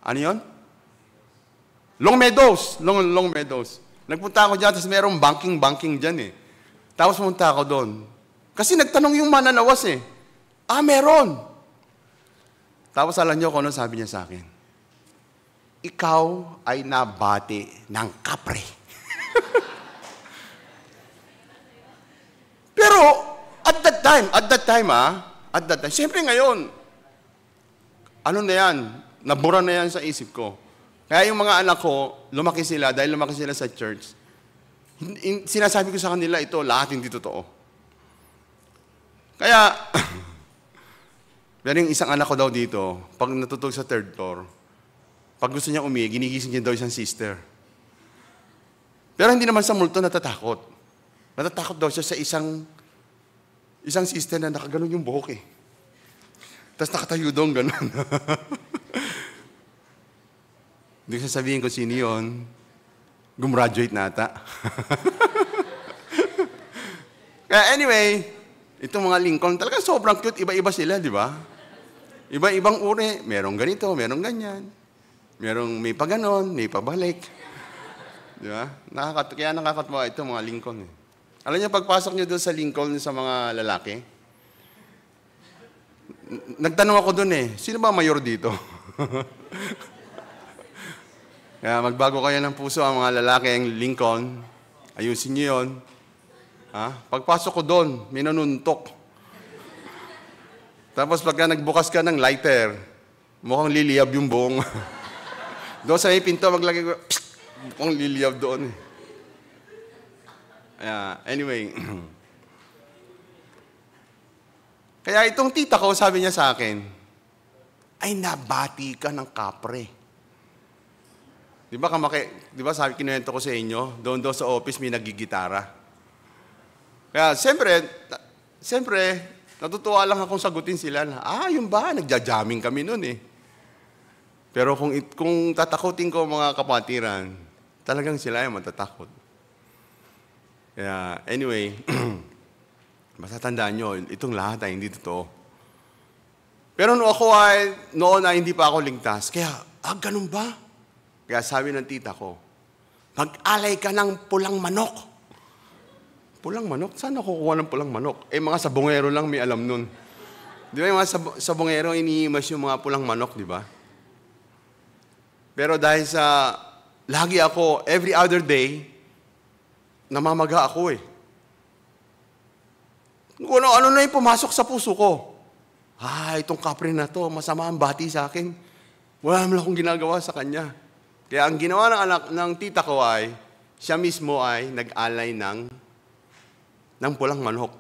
Ano yun? Long Meadows. Long Meadows. Nagpunta ako dyan, tapos merong banking dyan eh. Tapos pumunta ako doon. Kasi nagtanong yung mananawas eh. Meron. Tapos alam niyo kung ano sabi niya sa akin? Ikaw ay nabati ng kapre. Pero, at that time, siyempre ngayon, ano na yan? Nabura na yan sa isip ko. Kaya yung mga anak ko, lumaki sila sa church. Sinasabi ko sa kanila, ito, lahat hindi totoo. Kaya, pero yung isang anak ko daw dito, pag natutog sa third floor, pag gusto niya ginigising niya daw isang sister. Pero hindi naman sa multo natatakot. Natatakot daw siya sa isang sister na nakaganon yung buhok eh. Tapos nakatayo doon, gano'n. Hindi ko sasabihin ko sino yun. Gumraduate na ata. Kaya anyway, itong mga Lincoln, talaga sobrang cute. Iba-iba sila, di ba? Iba-ibang uri. Merong ganito, merong ganyan. Merong may paganon, may pabalik. Di ba? Kaya nakakatawa itong mga Lincoln. Eh. Alam niyo, pagpasok niyo doon sa Lincoln sa mga lalaki, nagtanong ako doon eh, sino ba mayor dito? Kaya magbago kayo ng puso ang mga lalaki, ang Lincoln, ayusin niyo yun. Pagpasok ko doon, may nanuntok. Tapos pagka nagbukas ka ng lighter, mukhang liliyab yung buong. Doon sa may pinto, maglagay ko, mukhang liliyab doon eh. Anyway, Kaya itong tita ko, sabi niya sa akin, ay nabati ka ng kapre. Di ba sabi, kinuwento ko sa inyo, doon sa office may nagigitara. Kaya siyempre, natutuwa lang akong sagutin sila na, yun ba, nagja-jamming kami noon eh. Pero kung tatakutin ko mga kapatiran, talagang sila ay matatakot. Kaya anyway, basta tandaan nyo, itong lahat ay hindi totoo. Pero noon ay hindi pa ako ligtas. Kaya, ganun ba? Kaya sabi ng tita ko, mag-alay ka ng pulang manok. Pulang manok? Saan ako kukuha ng pulang manok? Mga sabongero lang may alam nun. Di ba yung mga sabongero, iniimas yung mga pulang manok, di ba? Pero dahil sa, lagi ako, every other day, namamaga ako eh. Kung ano na yung pumasok sa puso ko. Itong kapre na to, masama ang bati sa akin. Wala naman akong ginagawa sa kanya. Kaya ang ginawa ng tita ko ay, siya mismo ay nag-alay ng pulang manok.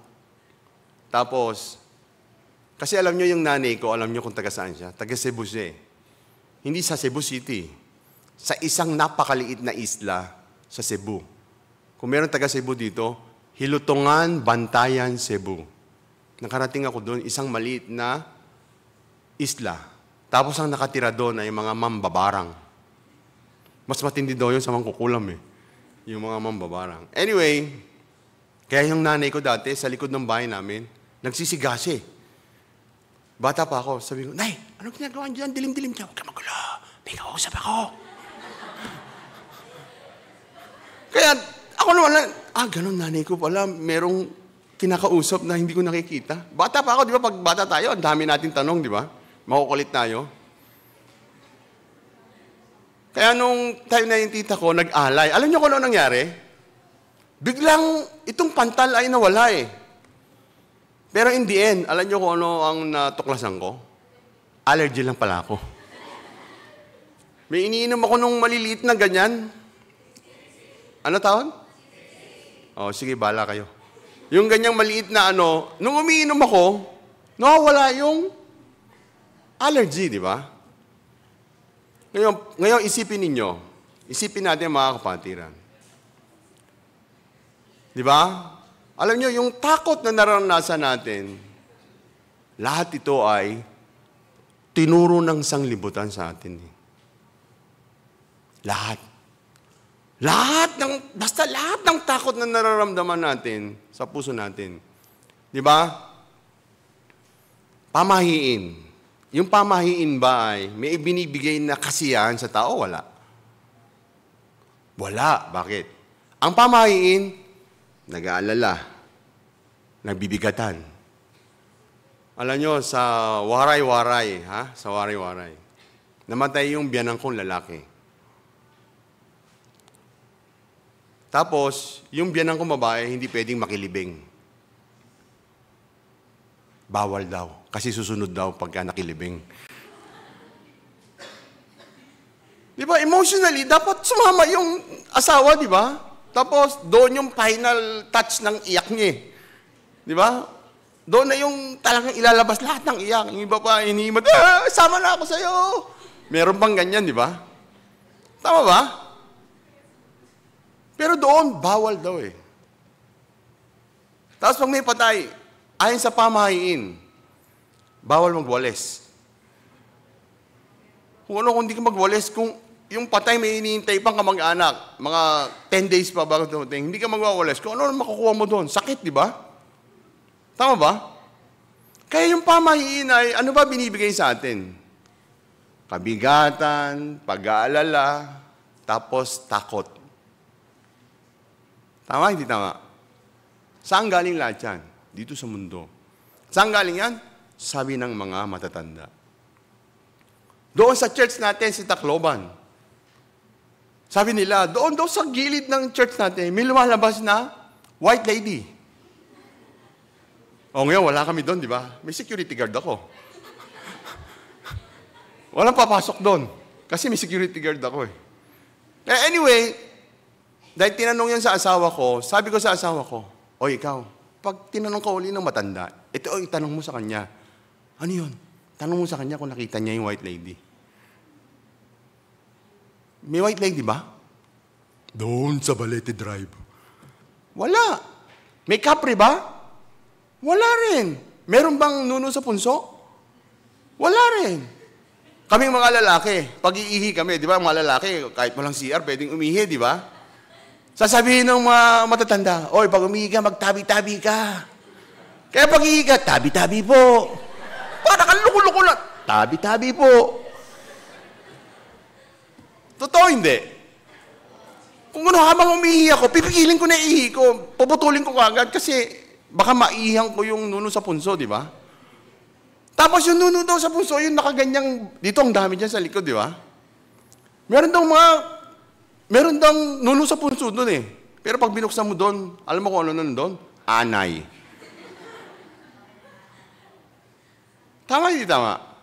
Tapos, kasi alam nyo yung nanay ko, alam nyo kung taga saan siya? Taga Cebu siya eh. Hindi sa Cebu City. Sa isang napakaliit na isla sa Cebu. Kung meron taga Cebu dito, Hilutungan, Bantayan, Cebu. Nakarating ako doon, isang maliit na isla. Tapos ang nakatira doon ay mga mambabarang. Mas matindi daw yun sa mangkukulam eh. Yung mga mambabarang. Anyway, kaya yung nanay ko dati, sa likod ng bahay namin, nagsisigasy. Bata pa ako, sabi ko, Nay, anong ginagawa dyan? Dilim-dilim dyan. Huwag ka magulo. May kausap ako. Kaya, ako naman, ganun nanay ko pala, merong kinakausap na hindi ko nakikita. Bata pa ako, di ba? Pag bata tayo, ang dami natin tanong, di ba? Makukulit tayo. Kaya nung time na yung tita ko, nag-alay. Alam niyo kung ano nangyari? Biglang, itong pantal ay nawala eh. Pero in the end, alam niyo kung ano ang natuklasan ko? Allergy lang pala ako. May iniinom ako nung maliliit na ganyan. Ano tawag? Sige, bahala kayo. Yung ganyang maliit na nung umiinom ako, nawawala yung allergy, di ba? Ngayon isipin natin mga kapatiran. Di ba? Alam nyo, yung takot na naranasan natin, lahat ito ay tinuro ng sanglibutan sa atin. Lahat. Basta lahat ng takot na nararamdaman natin sa puso natin. Di ba? Pamahiin. Yung pamahiin ba ay may ibinibigay na kasiyahan sa tao? Wala. Wala. Bakit? Ang pamahiin, nag-aalala, nagbibigatan. Alam nyo, sa waray-waray, sa waray-waray, namatay yung biyanang kong lalaki. Tapos, yung biyanang kong babae, hindi pwedeng makilibing. Bawal daw. Kasi susunod daw pagka nakilibing. Di ba? Emotionally, dapat sumama yung asawa, di ba? Tapos, doon yung final touch ng iyak niya. Di ba? Doon na yung talagang ilalabas lahat ng iyak. Yung iba pa, iniimat, sama na ako sa'yo. Meron bang ganyan, di ba? Tama ba? Pero doon, bawal daw eh. Tapos pag may patay, ayon sa pamahiin, bawal magwales. Kung hindi ka magwales, kung yung patay may iniintay pang kamag-anak, mga 10 days pa bago dumating, hindi ka magwawales, kung ano makukuha mo doon? Sakit, di ba? Tama ba? Kaya yung pamahiin ay, ano ba binibigay sa atin? Kabigatan, pag-aalala, tapos takot. Tama, hindi tama? Saan galing lahat yan? Dito sa mundo. Saan galing yan? Sabi ng mga matatanda. Doon sa church natin, si Tacloban. Sabi nila, doon sa gilid ng church natin, may lumalabas na white lady. Ngayon, wala kami doon, di ba? May security guard ako. Walang papasok doon. Kasi may security guard ako eh. Anyway, dahil tinanong yan sa asawa ko, sabi ko sa asawa ko, ikaw, Pag tinanong ka uli ng matanda, ito itanong mo sa kanya, ano yun? Tanong mo sa kanya kung nakita niya yung white lady. May white lady ba? Doon sa Balete Drive. Wala. May Capri ba? Wala rin. Meron bang nuno sa punso? Wala rin. Kaming mga lalaki, pag iihi kami, di ba, mga lalaki, kahit walang CR, pwedeng umihi, di ba? Sasabihin ng mga matatanda, oy, pag umihi ka, magtabi-tabi ka. Kaya pag iihi ka, tabi-tabi po. Para kang luko-luko na, tabi-tabi po. Totoo hindi? Kung ano, habang umihi ako, pipigilin ko na ihi ko, puputulin ko kagad kasi baka maihihan ko yung nuno sa punso, di ba? Tapos yung nuno daw sa punso, yung nakaganyang, dito ang dami dyan sa likod, di ba? Meron daw nuno sa punso doon eh. Pero pag binuksan mo doon, alam mo kung ano nun doon? Anay. Tama hindi tama?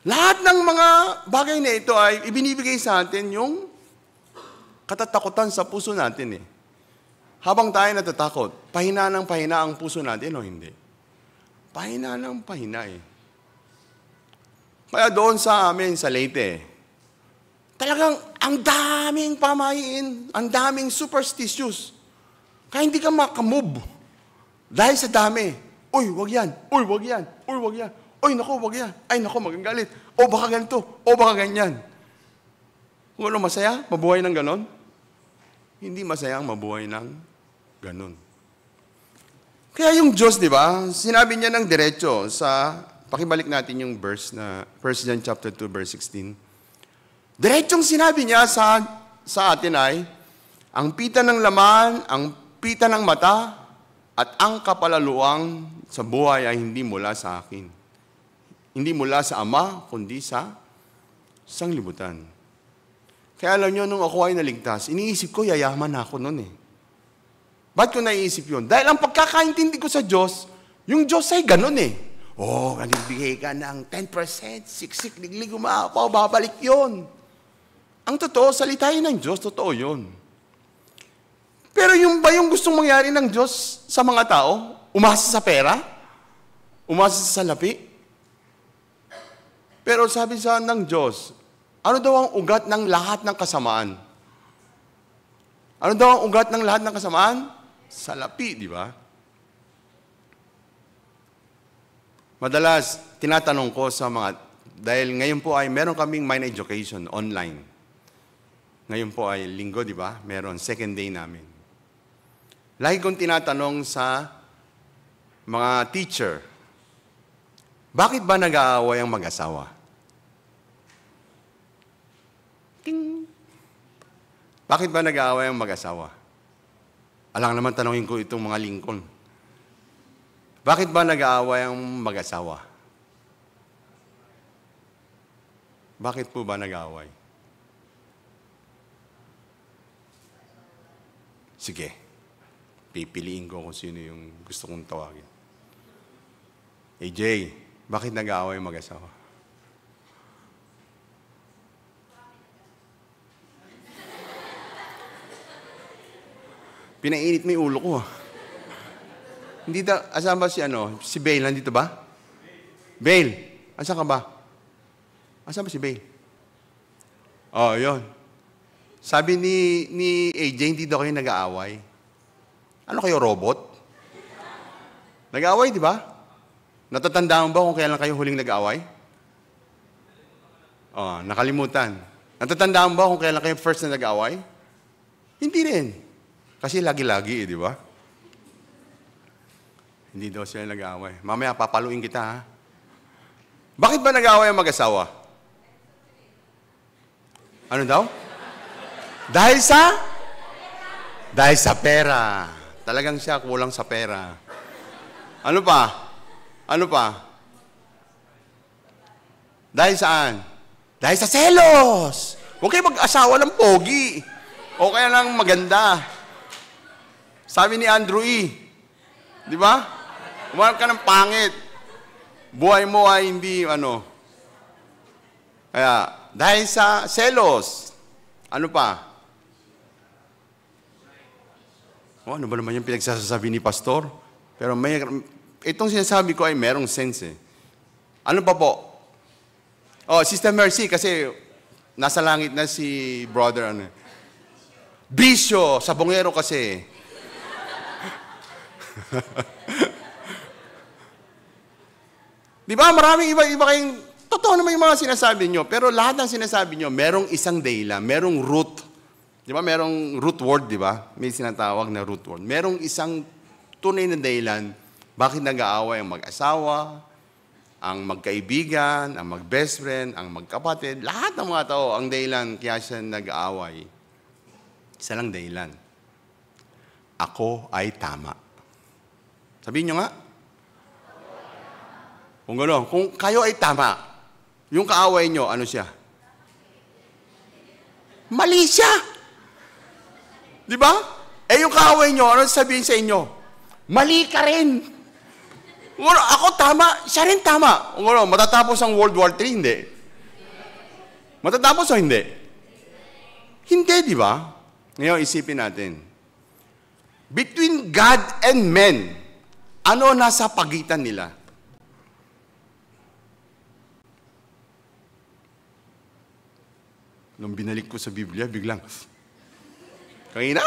Lahat ng mga bagay na ito ay ibinibigay sa atin yung katatakutan sa puso natin eh. Habang tayo natatakot, pahina ng pahina ang puso natin o hindi? Pahina ng pahina eh. Kaya doon sa amin, sa Leyte, talagang ang daming pamahiin, ang daming superstitious. Kaya hindi ka makamove. Dahil sa dami. Uy, wag yan. Uy, wag yan. Uy, wag yan. Uy, naku, wag yan. Ay, naku, magagalit. O, baka ganito. O, baka ganyan. Kung ano masaya, mabuhay ng ganon? Hindi masayang mabuhay ng ganon. Kaya yung Diyos, di ba, sinabi niya ng diretso sa, pakibalik natin yung verse na, 1 John chapter 2, verse 16. Diretsong sinabi niya sa atin ay, ang pita ng laman, ang pita ng mata, at ang kapalaluang sa buhay ay hindi mula sa akin. Hindi mula sa Ama, kundi sa sanglibutan. Kaya alam nyo, nung ako ay naligtas, iniisip ko, yayaman ako noon eh. Ba't ko naiisip yun? Dahil ang pagkakaintindi ko sa Diyos, yung Diyos ay ganun eh. Oh, nagbigay ka ng 10%, siksik, liglig, umapaw, babalik yun. Ang totoo, salitain ng Diyos, totoo yun. Pero yung ba yung gustong mangyari ng Diyos sa mga tao? Umasa sa pera? Umasa sa salapi? Pero sabi sa ng Diyos, ano daw ang ugat ng lahat ng kasamaan? Ano daw ang ugat ng lahat ng kasamaan? Salapi, di ba? Madalas, tinatanong ko sa mga, dahil ngayon po ay meron kaming mind education online. Ngayon po ay linggo, di ba? Meron, second day namin. Lagi kong tinatanong sa mga teacher, bakit ba nag-aaway ang mag-asawa? Ting! Bakit ba nag-aaway ang mag-asawa? Alang naman tanongin ko itong mga Lincoln. Bakit ba nag-aaway ang mag-asawa? Bakit po ba nag-aaway? Sige, pipiliin ko kung sino yung gusto kong tawagin. AJ, bakit nag-aaway ang mag-asawa? Pinainit mo yung ulo ko. Hindi asan ba si Bale? Nandito ba? Bale, asan ka ba? Asan ba si Bale? Oh, yun. Sabi ni AJ, hindi daw kayo nag-aaway. Ano kayo, robot? Nag-aaway, di ba? Natatandaan ba kung kailan kayo huling nag-aaway? Oh, nakalimutan. Natatandaan ba kung kailan kayo first na nag-aaway? Hindi rin. Kasi lagi-lagi, di ba? Hindi daw sila nag-aaway. Mamaya, papaluin kita, ha? Bakit ba nag-aaway ang mag-asawa? Ano daw? Dahil sa? Dahil sa pera. Talagang siya kulang sa pera. Ano pa? Ano pa? Dahil saan? Dahil sa selos. Huwag kayo mag-asawa ng pogi. O kaya lang maganda. Sabi ni Andrew E. Di ba? Umarap ka ng pangit. Buhay mo ay hindi, Kaya, dahil sa selos. Ano pa? Oh, ano ba naman yung pinagsasabi ni Pastor? Pero itong sinasabi ko ay merong sense eh. Ano pa po? Oh, Sister Mercy, kasi nasa langit na si brother. Bisyo, sabongero kasi. Di ba? Maraming iba-iba kayong, totoo naman yung mga sinasabi nyo, pero lahat ng sinasabi nyo, merong isang dahilan, merong root. Di ba? Merong root word, di ba? May sinatawag na root word. Merong isang tunay na dahilan, bakit nag-aaway ang mag-asawa, ang magkaibigan, ang mag-best friend, ang magkapatid, lahat ng mga tao, ang dahilan kaya siya nag-aaway. Isa lang dahilan. Ako ay tama. Sabihin nyo nga. Kung gano'n, kung kayo ay tama, yung kaaway nyo, ano siya? Mali siya. Di ba? Eh yung kaaway nyo, ano sabihin sa inyo? Mali ka rin. Ako tama, siya rin tama. Matatapos ang World War III, hindi. Matatapos o hindi? Hindi, di ba? Ngayon, isipin natin. Between God and men, ano nasa pagitan nila? Nung binalik ko sa Biblia, biglang, kanina,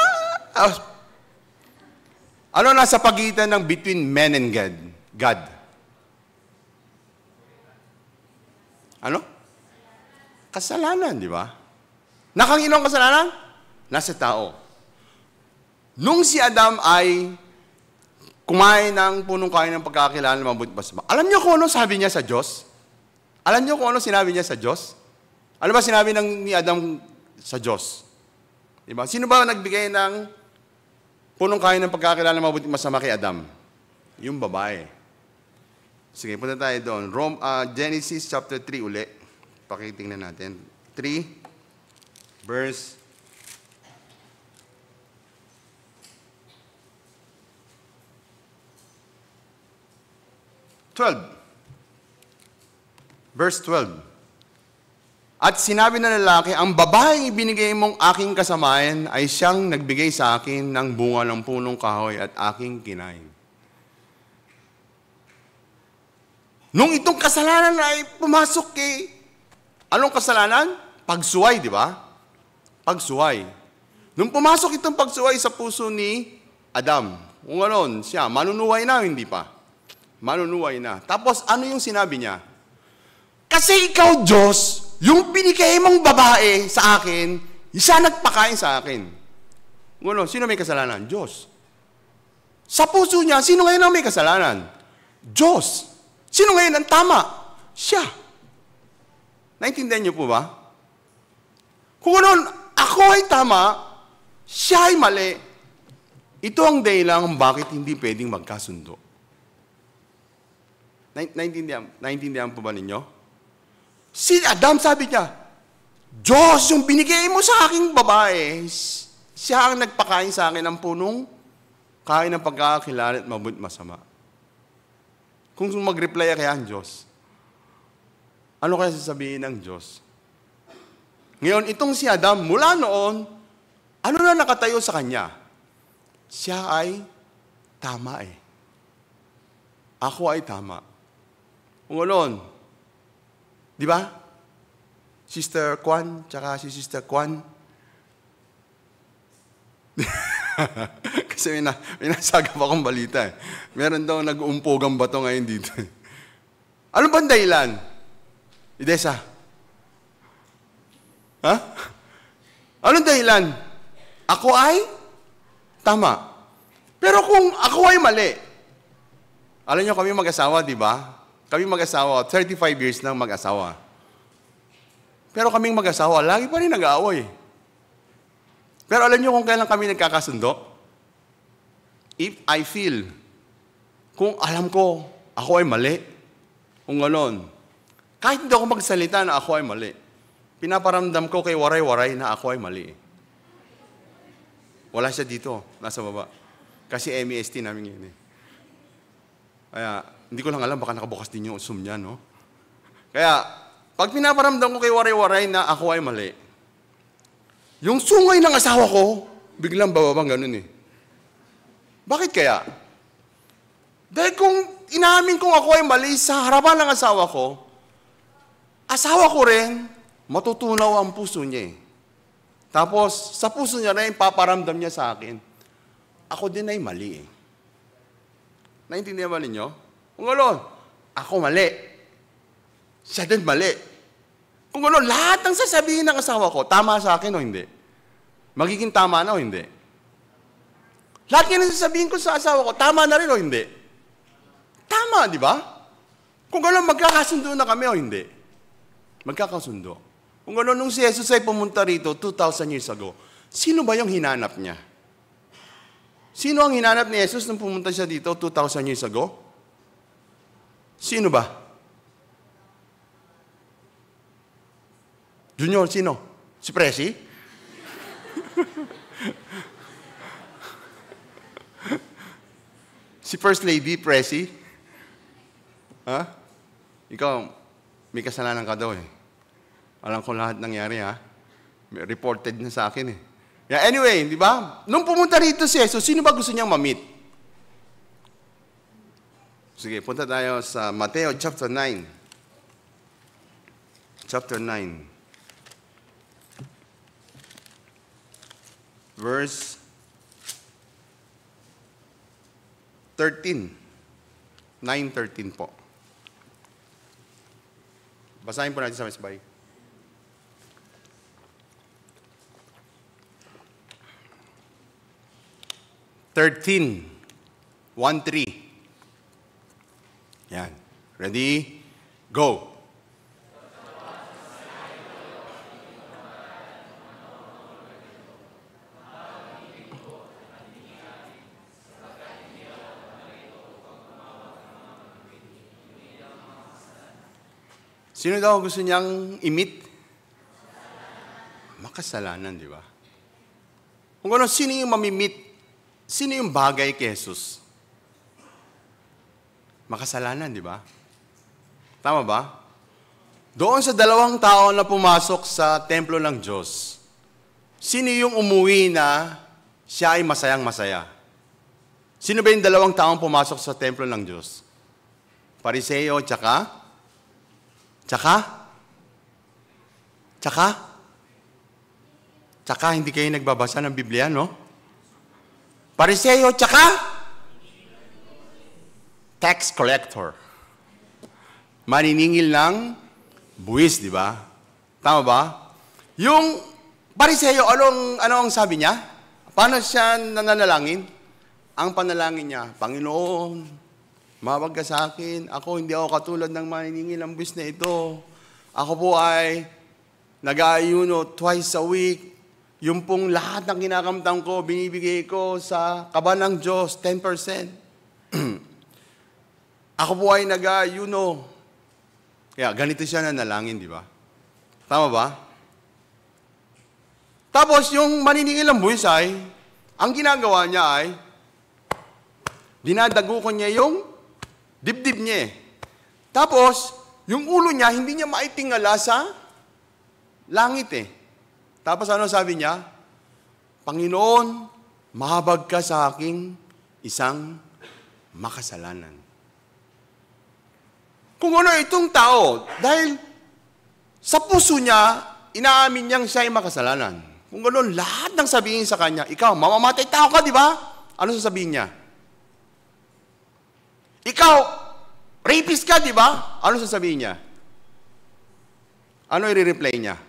ano nasa pagitan ng between men and God? Ano? Kasalanan, di ba? Nakangino ang kasalanan? Nasa tao. Nung si Adam ay kumain ng punong kain ng pagkakilala ng mabuti masama, alam niyo kung ano sabi niya sa Diyos? Alam niyo kung ano sinabi niya sa Diyos? Ano ba sinabi ni Adam sa Diyos? Di ba? Sino ba nagbigay ng punong kain ng pagkakilala ng mabuti masama kay Adam? Yung babae. Sige, punta tayo doon. Genesis chapter 3 uli. Pakitingnan natin. 3, verse 12. Verse 12. At sinabi ng lalaki, ang babaeng ibinigay mong aking kasamayan ay siyang nagbigay sa akin ng bunga ng punong kahoy at aking kinain. Nung itong kasalanan ay pumasok kay, anong kasalanan? Pagsuway, di ba? Pagsuway. Nung pumasok itong pagsuway sa puso ni Adam, kung ganon siya, manunuway na, hindi pa. Manunuway na. Tapos ano yung sinabi niya? Kasi ikaw, Diyos, yung binigay mong babae sa akin, siya nagpakain sa akin. Ano, sino may kasalanan? Diyos. Sa puso niya, sino ngayon ang may kasalanan? Diyos. Sino ngayon ang tama? Siya. Naintindihan niyo po ba? Kung ano, ako ay tama, siya ay mali. Ito ang dahilan bakit hindi pwedeng magkasundo. Naintindihan po ba ninyo? Si Adam sabi niya, Diyos, yung binigay mo sa aking babae, siya ang nagpakain sa akin ng punong kain ng pagkakakilala at mabuti masama. Kung mag-reply kaya ang Diyos, ano kaya sasabihin ng Diyos? Ngayon, itong si Adam, mula noon, ano na nakatayo sa kanya? Siya ay tama eh. Ako ay tama. Kung ano, di ba? Sister Kwan, tsaka si Sister Kwan. Kasi may nasagap akong balita eh. Meron daw nag-umpogang bato ngayon dito. Ano bang dahilan? Idesa? Ha? Anong dahilan? Ako ay tama. Pero kung ako ay mali, alam niyo kami mag-asawa, di ba? Kami mag-asawa, 35 years na mag-asawa. Pero kaming mag-asawa, lagi pa rin nag-aaway. Pero alam niyo kung kailan kami nagkakasundo? If I feel, kung alam ko, ako ay mali, kung gano'n, kahit hindi ako magsalita na ako ay mali, pinaparamdam ko kay waray-waray na ako ay mali. Wala siya dito, nasa baba. Kasi MEST namin yun eh. Kaya, hindi ko lang alam, baka nakabukas din yung Zoom niya, no? Kaya, pag pinaparamdam ko kay waray-waray na ako ay mali, yung sungay ng asawa ko, biglang bababang ganun eh. Bakit kaya? Dahil kung inamin kong ako ay mali sa harapan ng asawa ko rin, matutunaw ang puso niya eh. Tapos, sa puso niya rin, paparamdam niya sa akin, ako din ay mali eh. Naintindihan ba ninyo? Kung gano'n, ako mali. Siya din mali. Kung gano'n, lahat ng sasabihin ng asawa ko, tama sa akin o hindi? Magiging tama na o hindi? Lahat ng sasabihin ko sa asawa ko, tama na rin o hindi? Tama, di ba? Kung gano'n, magkakasundo na kami o hindi? Magkakasundo. Kung gano'n, nung si Jesus ay pumunta rito 2,000 years ago, sino ba yung hinanap niya? Sino ang hinanap ni Jesus nung pumunta siya dito 2,000 years ago? Sino ba? Junior, sino? Si Presi? Si First Lady, Presi? Ha? Ikaw, may kasalanan ka daw eh. Alam ko lahat nangyari ha. May reported na sa akin eh. Yeah, anyway, di ba? Nung pumunta rito si Jesus, sino ba gusto niyang ma-meet? Sige, punta tayo sa Mateo chapter 9. Chapter 9. Verse 13. 9:13 po. Basahin po natin sa mesbay. (13) 1:3. Yan. Ready? Go. Sino daw gusto niyang i-meet? Makasalanan, di ba? Kung ano, sino yung mamimit? Sino yung bagay kay Jesus? Makasalanan, di ba? Tama ba? Doon sa 2 tao na pumasok sa templo ng Diyos, sino yung umuwi na siya ay masayang-masaya? Sino ba yung 2 taong pumasok sa templo ng Diyos? Pariseo, tsaka hindi kayo nagbabasa ng Biblia, no? Pariseo, tsaka tax collector. Maniningil ng buwis, di ba? Tama ba? Yung Pariseo, ano ang sabi niya? Paano siya nananalangin? Ang panalangin niya, Panginoon, mawag ka sa akin. Ako, hindi ako katulad ng maniningil ng buwis na ito. Ako po ay nag-aayuno twice a week. Yung pong lahat ng kinakamtang ko, binibigay ko sa kaba ng Diyos, 10%. Ako po ay nag-aayuno. Kaya ganito siya nanalangin, di ba? Tama ba? Tapos yung maniningil ng buwis ay, ang ginagawa niya ay, dinadagukan niya yung dibdib niya eh. Tapos, yung ulo niya, hindi niya maitingala sa langit eh. Tapos ano sabi niya? Panginoon, mahabag ka sa aking isang makasalanan. Kung ano itong tao, dahil sa puso niya, inaamin niyang siya ay makasalanan. Kung gano'n, lahat ng sabihin sa kanya, ikaw, mamamatay tao ka, di ba? Ano sasabihin niya? Ikaw, rapist ka, di ba? Ano sasabihin niya? Ano i-reply niya?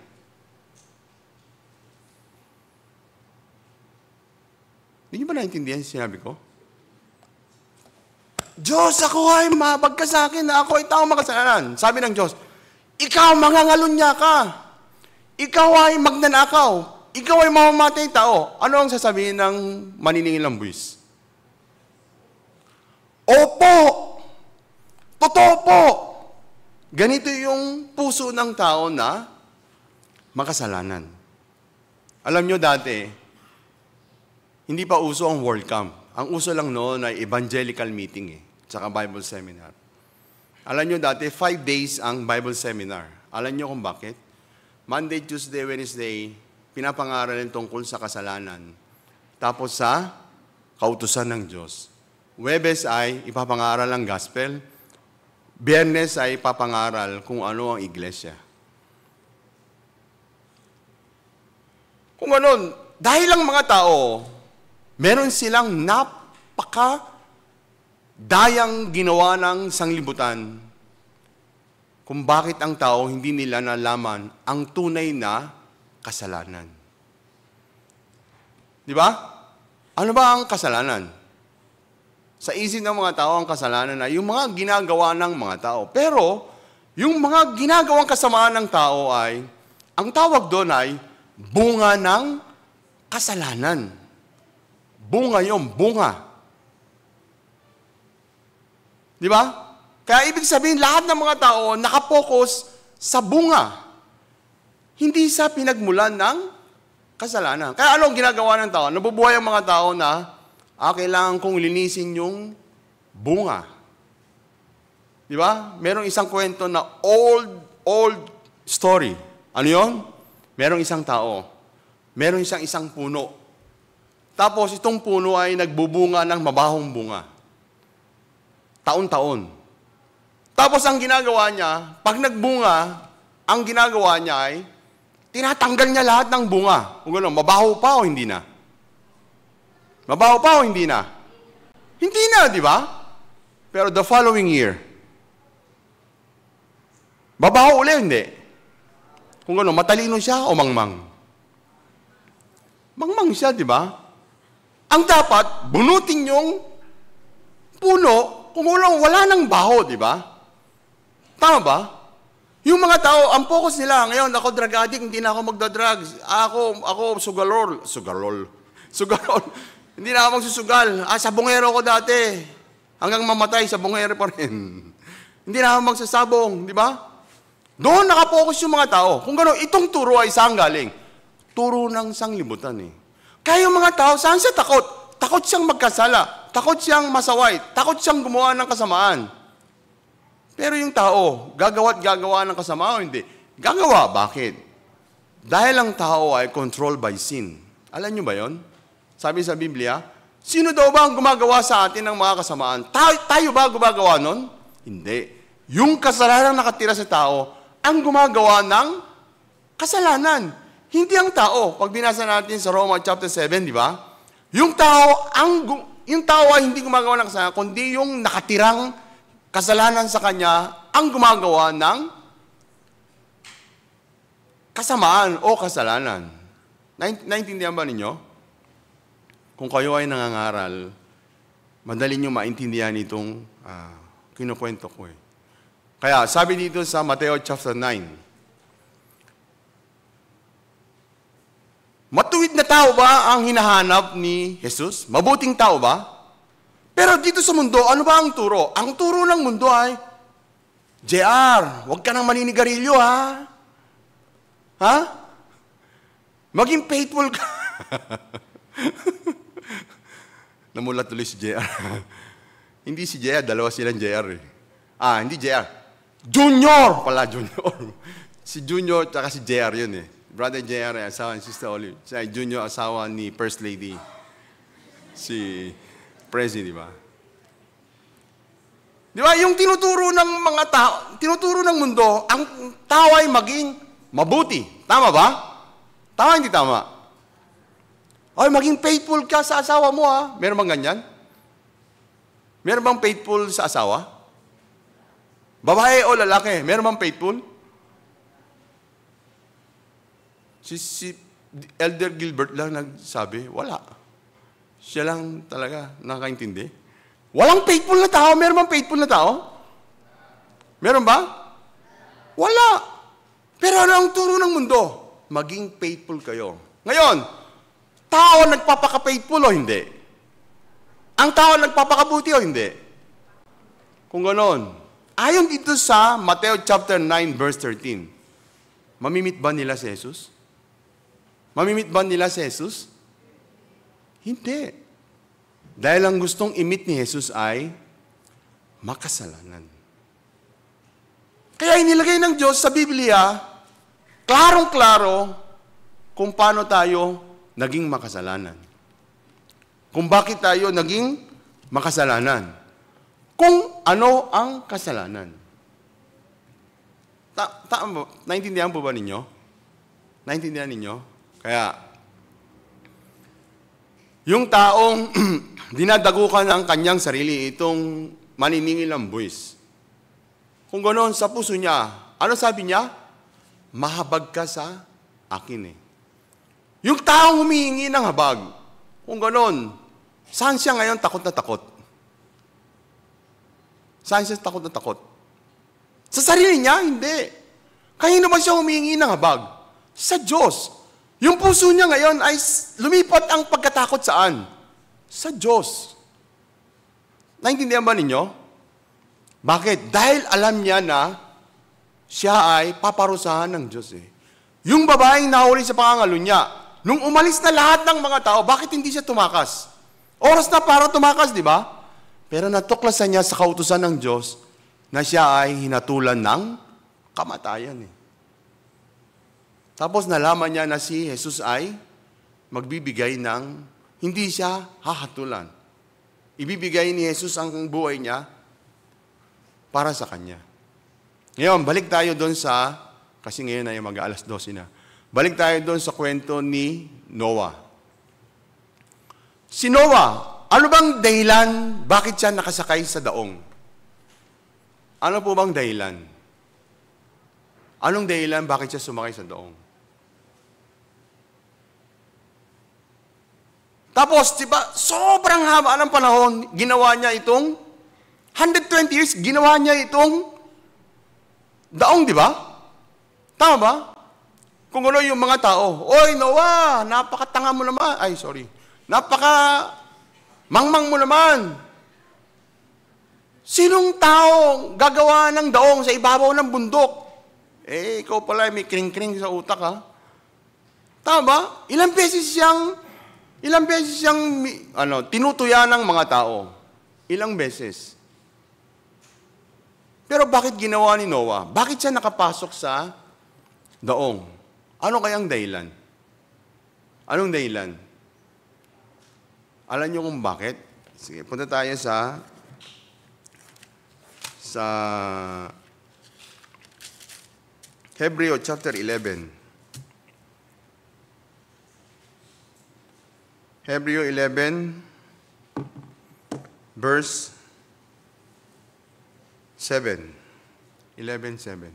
Hindi niyo ba naintindihan yung sinabi ko? Diyos, ako ay mabag ka sa akin na ako ay tao makasalanan. Sabi ng Diyos, ikaw mangangalunya ka. Ikaw ay magnanakaw. Ikaw ay mamamatay tao. Ano ang sasabihin ng maniningil ng buwis? Opo! Totoo po! Ganito yung puso ng tao na makasalanan. Alam nyo dati, hindi pa uso ang World Camp. Ang uso lang noon ay evangelical meeting tsaka Bible seminar. Alam nyo dati, 5 days ang Bible seminar. Alam nyo kung bakit? Monday, Tuesday, Wednesday, pinapangaral tungkol sa kasalanan. Tapos sa kautusan ng Diyos. Huwebes ay ipapangaral ang gospel. Biyernes ay ipapangaral kung ano ang iglesia. Kung ganon, dahil ang mga tao, meron silang dayang ginawa ng sanglibutan kung bakit ang tao hindi nila nalaman ang tunay na kasalanan. Di ba? Ano ba ang kasalanan? Sa isip ng mga tao, ang kasalanan ay yung mga ginagawa ng mga tao. Pero, yung mga ginagawang kasamaan ng tao ay, ang tawag doon ay, bunga ng kasalanan. Bunga yung bunga. Di ba? Kaya ibig sabihin, lahat ng mga tao nakapokus sa bunga. Hindi sa pinagmulan ng kasalanan. Kaya anong ginagawa ng tao? Nabubuhay ang mga tao na, kailangan kong linisin yung bunga. Di ba? Merong isang kwento na old story. Ano yon? Merong isang tao. Merong isang puno. Tapos itong puno ay nagbubunga ng mabahong bunga. Taon-taon. Tapos ang ginagawa niya, pag nagbunga, ang ginagawa niya ay tinatanggal niya lahat ng bunga. Kung gano'n, mabaho pa o hindi na? Mabaho pa o hindi na? Hindi na, di ba? Pero the following year, babaho uli, hindi. Kung gano'n, matalino siya o mangmang? Mangmang siya, di ba? Ang dapat, bunutin yung puno kung wala nang baho, di ba? Tama ba? Yung mga tao, ang focus nila, ngayon, ako drug addict, hindi na ako magdadrugs. Ako sugarol. Hindi na ako magsusugal. Sa bungero ko dati. Hanggang mamatay, sa bungero pa rin. Hindi na ako magsasabong, di ba? Doon nakapokus yung mga tao. Kung gano'n, itong turo ay saan galing? Turo ng sanglibutan eh. Kaya yung mga tao, saan siya takot? Takot siyang magkasala. Takot siyang masaway. Takot siyang gumawa ng kasamaan. Pero yung tao, gagawa ng kasamaan o hindi? Gagawa. Bakit? Dahil ang tao ay controlled by sin. Alam niyo ba yon? Sabi sa Biblia, sino daw ba ang gumagawa sa atin ng mga kasamaan? Tayo ba gumagawa nun? Hindi. Yung kasalanan nakatira sa tao, ang gumagawa ng kasalanan. Hindi ang tao. Pag binasa natin sa Roma chapter 7, di ba? Yung tao ay hindi gumagawa ng kasalanan, kundi yung nakatirang kasalanan sa kanya, ang gumagawa ng kasamaan o kasalanan. Naintindihan ba ninyo? Kung kayo ay nangangaral, madali nyo maintindihan itong kinukwento ko eh. Kaya sabi dito sa Mateo chapter 9, matuwid na tao ba ang hinahanap ni Jesus? Mabuting tao ba? Pero dito sa mundo, ano ba ang turo? Ang turo ng mundo ay, JR, huwag ka nang maninigarilyo ha? Ha? Maging faithful ka. Namulat tuloy si JR. Hindi si JR, dalawa silang JR eh. Hindi JR. Junior! Pala, Junior. Si Junior, tsaka si JR yun eh. Brother JR, asawa ni Sister Olive. Si Junior, asawa ni First Lady. Si Prezi, di ba? Di ba, yung tinuturo ng mga tao, tinuturo ng mundo, ang tao ay maging mabuti. Tama ba? Tama, hindi tama? Ay, maging faithful ka sa asawa mo, ha? Meron bang ganyan? Meron bang faithful sa asawa? Babae o lalaki, meron bang faithful? Si Elder Gilbert lang nagsabi, wala. Siya lang talaga nakakaintindi. Walang faithful na tao, meron bang faithful na tao? Meron ba? Wala. Pero ano ang turo ng mundo? Maging faithful kayo. Ngayon, tao nagpapaka-faithful o hindi? Ang tao nagpapakabuti o hindi? Kung ganon, ayon dito sa Mateo chapter 9 verse 13, mamimit ba nila si Jesus? Mamimit ba nila si Jesus? Hindi. Dahil ang gustong imit ni Jesus ay makasalanan. Kaya inilagay ng Diyos sa Biblia, klarong-klaro kung paano tayo naging makasalanan. kung bakit tayo naging makasalanan. Kung ano ang kasalanan. Naintindihan po ba ninyo? Naintindihan ninyo? Kaya, yung taong dinadagukan ng kanyang sarili, itong maniningil ng buwis. Kung ganoon sa puso niya, ano sabi niya? Mahabag ka sa akin eh. Yung taong humihingi ng habag, kung ganoon, saan siya ngayon takot na takot? Saan siya takot na takot? Sa sarili niya, hindi. Kanino ba siya humihingi ng habag? Sa Diyos. Yung puso niya ngayon ay lumipat ang pagkatakot saan? Sa Diyos. Naintindihan ba ninyo? Bakit? Dahil alam niya na siya ay paparusahan ng Diyos eh. Yung babaeng nahuli sa pangangalo niya, nung umalis na lahat ng mga tao, bakit hindi siya tumakas? Oras na para tumakas, di ba? Pero natuklasan niya sa kautusan ng Diyos na siya ay hinatulan ng kamatayan eh. Tapos nalaman niya na si Jesus ay magbibigay ng, hindi siya hahatulan. Ibibigay ni Jesus ang buhay niya para sa kanya. Ngayon, balik tayo doon sa, kasi ngayon ay mag-alas 12 na. Balik tayo doon sa kwento ni Noah. Si Noah, ano bang dahilan bakit siya nakasakay sa daong? Ano po bang dahilan? Anong dahilan bakit siya sumakay sa daong? Tapos, diba, sobrang haba ng panahon, ginawa niya itong 120 years, ginawa niya itong daong, di ba? Tama ba? Kung ano yung mga tao, oy, Noah, napakatanga mo naman. Ay, sorry. Mangmang mo naman. Sinong tao gagawa ng daong sa ibabaw ng bundok? Eh, ikaw pala may kring-kring sa utak, ha? Tama ba? Ilang beses siyang tinutuya ng mga tao. Ilang beses. Pero bakit ginawa ni Noah? Bakit siya nakapasok sa daong? Ano kayang dahilan? Anong dahilan? Alam niyo kung bakit? Sige, punta tayo sa Hebreo chapter 11. Hebreo 11, verse 7. 11:7.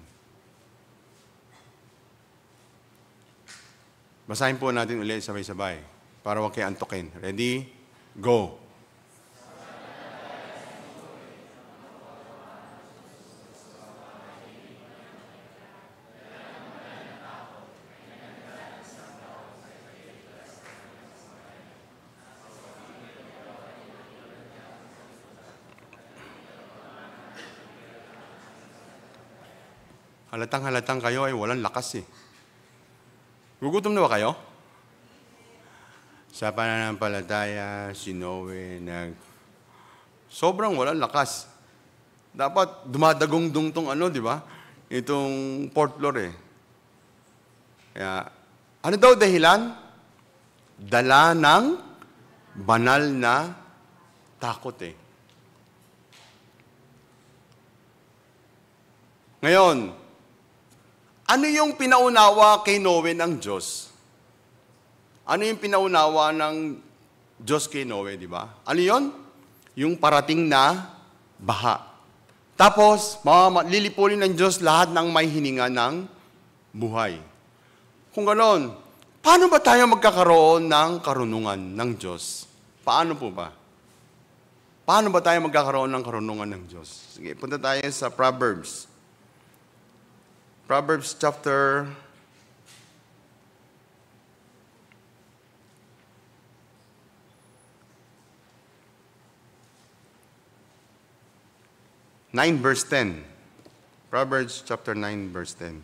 Basahin po natin ulit sabay-sabay para huwag kayo antukin. Ready? Go! Halatang-halatang kayo ay walang lakas eh. Gugutom na ba kayo? Sa pananampalataya, si Noe sobrang walang lakas. Dapat dumadagong-dung tong di ba? Itong fourth floor eh. Kaya, ano daw dahilan? Dala ng banal na takot eh. Ngayon, ano yung pinaunawa kay Noe ng Diyos? Ano yung pinaunawa ng Diyos kay Noe, di ba? Ano yon? Yung parating na baha. Tapos, lilipulin ng Diyos lahat ng may hininga ng buhay. Kung ganoon, paano ba tayo magkakaroon ng karunungan ng Diyos? Paano po ba? Paano ba tayo magkakaroon ng karunungan ng Diyos? Sige, punta tayo sa Proverbs. Proverbs chapter 9 verse 10. Proverbs chapter 9 verse 10.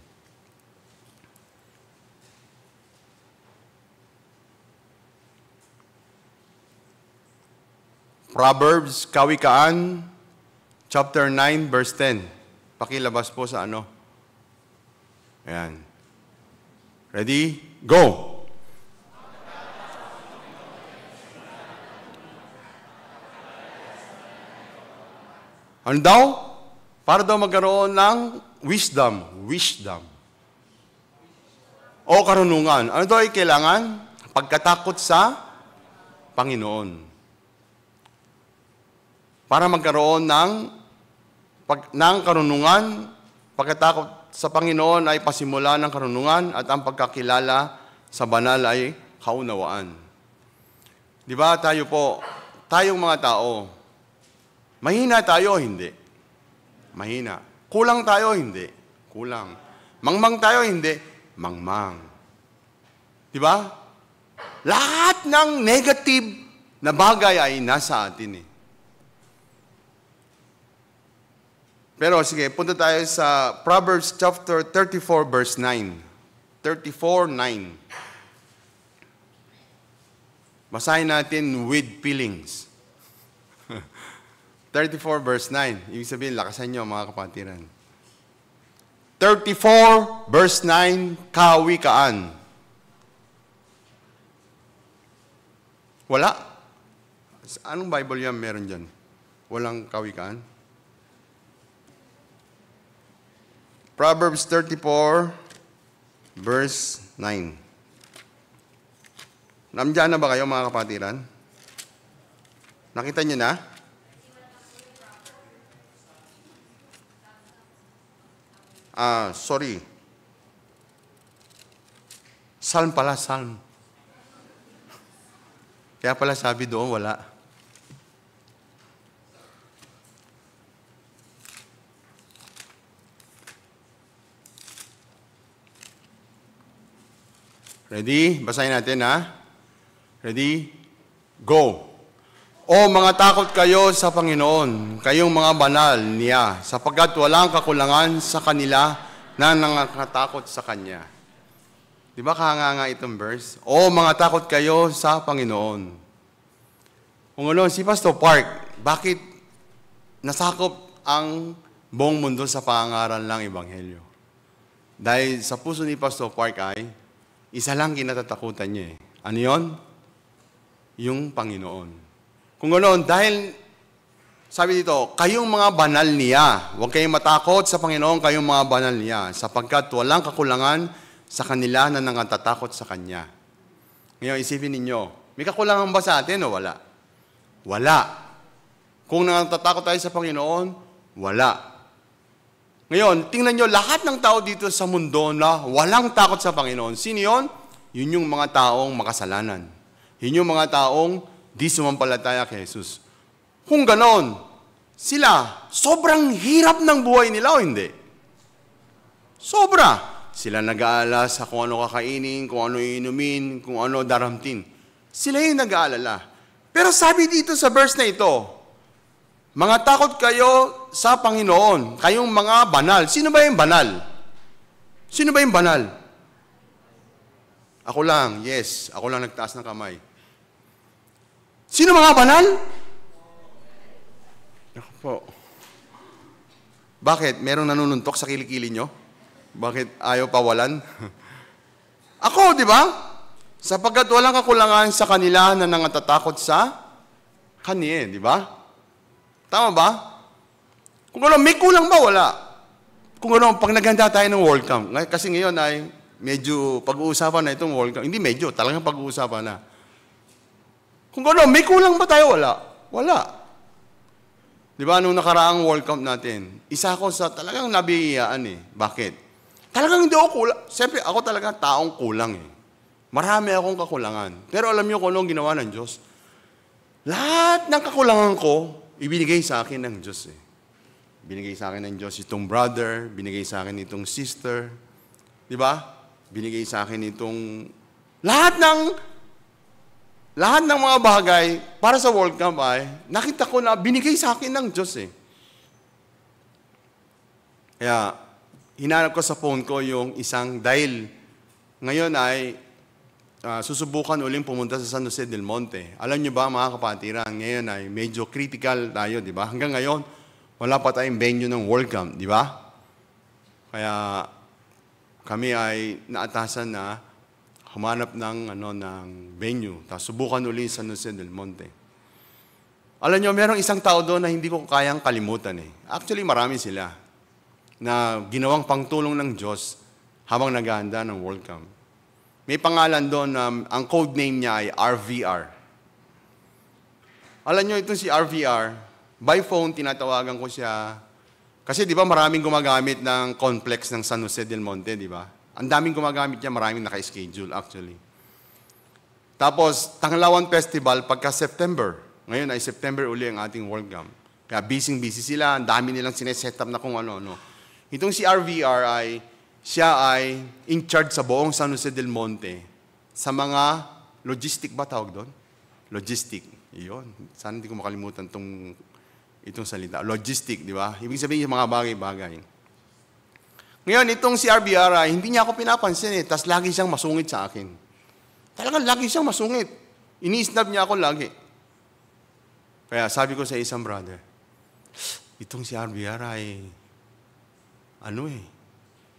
Proverbs, Kawikaan, chapter 9 verse 10. Pakilabas po sa ano. Ayan. Ready? Go! Ano daw? Para daw magkaroon ng wisdom. Wisdom. O karunungan. Ano daw ay kailangan? Pagkatakot sa Panginoon. Para magkaroon ng karunungan, pagkatakot sa Panginoon ay pasimula ng karunungan at ang pagkakilala sa banal ay kaunawaan. Di ba tayong mga tao, mahina tayo, hindi. Mahina. Kulang tayo, hindi. Kulang. Mangmang tayo, hindi. Mangmang. Di ba? Lahat ng negative na bagay ay nasa atin eh. Pero sige, punta tayo sa Proverbs chapter 34 verse 9. 34:9. Basahin natin with feelings. 34 verse 9. Ibig sabihin, lakasan nyo mga kapatiran. 34 verse 9, kawikaan. Wala? Anong Bible yan meron dyan? Walang kawikaan? Proverbs 34 verse 9. Nandiyan na ba kayo mga kapatiran? Nakita niyo na? Sorry. Psalm pala, Psalm. Kaya pala sabi doon, wala. Ready? Basahin natin, ha? Ready? Go! O mga takot kayo sa Panginoon, kayong mga banal niya, sapagkat walang kakulangan sa kanila na nangangatakot sa Kanya. Di ba kahanga itong verse? O mga takot kayo sa Panginoon. Kung ano, si Pastor Park, bakit nasakop ang buong mundo sa pangaral ng Ebanghelyo? Dahil sa puso ni Pastor Park ay, isa lang kinatatakutan niya eh. Ano yon? Yung Panginoon. Kung ganoon, dahil, sabi dito, kayong mga banal niya, huwag kayong matakot sa Panginoon, kayong mga banal niya, sapagkat walang kakulangan sa kanila na nangangatakot sa Kanya. Ngayon, isipin ninyo, may kakulangan ba sa atin o wala? Wala. Kung nangangatakot tayo sa Panginoon, wala. Ngayon, tingnan nyo, lahat ng tao dito sa mundo na walang takot sa Panginoon, sino yun? Yun yung mga taong makasalanan. Yun yung mga taong di sumampalataya kay Jesus. Kung ganon, sila, sobrang hirap ng buhay nila o hindi? Sobra. Sila nag-aalala sa kung ano kakainin, kung ano inumin, kung ano daramtin. Sila yung nag-aalala. Pero sabi dito sa verse na ito, mga takot kayo sa Panginoon, kayong mga banal. Sino ba yung banal? Sino ba yung banal? Ako lang, yes. Ako lang nagtaas ng kamay. Sino mga banal? Ako po. Bakit? Merong nanununtok sa kilikili nyo? Bakit ayaw pawalan? Ako, di ba? Sapagkat walang kakulangan sa kanila na nangatatakot sa kanya, di ba? Tama ba? Kung ano, may kulang ba? Wala. Kung ano, pag naghanda tayo ng World Cup, kasi ngayon ay medyo pag-uusapan na itong World Cup. Hindi medyo, talagang pag-uusapan na. Kung ano, may kulang ba tayo? Wala. Wala. Di ba, nung nakaraang World Cup natin, isa ako sa talagang nabihiyaan eh. Bakit? Talagang hindi ako kulang. Siyempre, ako talaga taong kulang eh. Marami akong kakulangan. Pero alam niyo kung anong ginawa ng Diyos? Lahat ng kakulangan ko, ibinigay sa akin ng Diyos eh. Binigay sa akin ng Diyos itong brother, binigay sa akin itong sister. Di ba? Binigay sa akin itong lahat ng mga bagay para sa World Cup ay nakita ko na binigay sa akin ng Diyos eh. Kaya, hinanap ko sa phone ko yung isang dahil ngayon ay susubukan uling pumunta sa San Jose del Monte. Alam niyo ba mga kapatiran, ngayon ay medyo critical tayo, di ba? Hanggang ngayon, wala pa tayong venue ng World Cup, di ba? Kaya kami ay naatasan na humanap ng venue. Tapos subukan uli sa San Jose del Monte. Alam nyo, merong isang tao doon na hindi ko kayang kalimutan eh. Actually, marami sila na ginawang pangtulong ng Diyos habang naghahanda ng World Camp. May pangalan doon na ang code name niya ay RVR. Alam nyo, itong si RVR, by phone, tinatawagan ko siya. Kasi di ba maraming gumagamit ng complex ng San Jose del Monte, di ba? Ang daming gumagamit niya, maraming naka-schedule actually. Tapos, Tanglawan Festival, pagka September, ngayon ay September uli ang ating World Camp. Kaya busy sila, ang dami nilang sineset up na kung ano-ano. Itong si RVR siya ay in charge sa buong San Jose del Monte sa mga logistic ba tawag doon? Logistic. Iyon. Sana hindi ko makalimutan itong salita. Logistic, di ba? Ibig sabihin yung mga bagay-bagay. Ngayon, itong si RVR hindi niya ako pinapansin eh. Tapos lagi siyang masungit sa akin. Talagang lagi siyang masungit. Ini-snub niya ako lagi. Kaya sabi ko sa isang brother, itong si RVR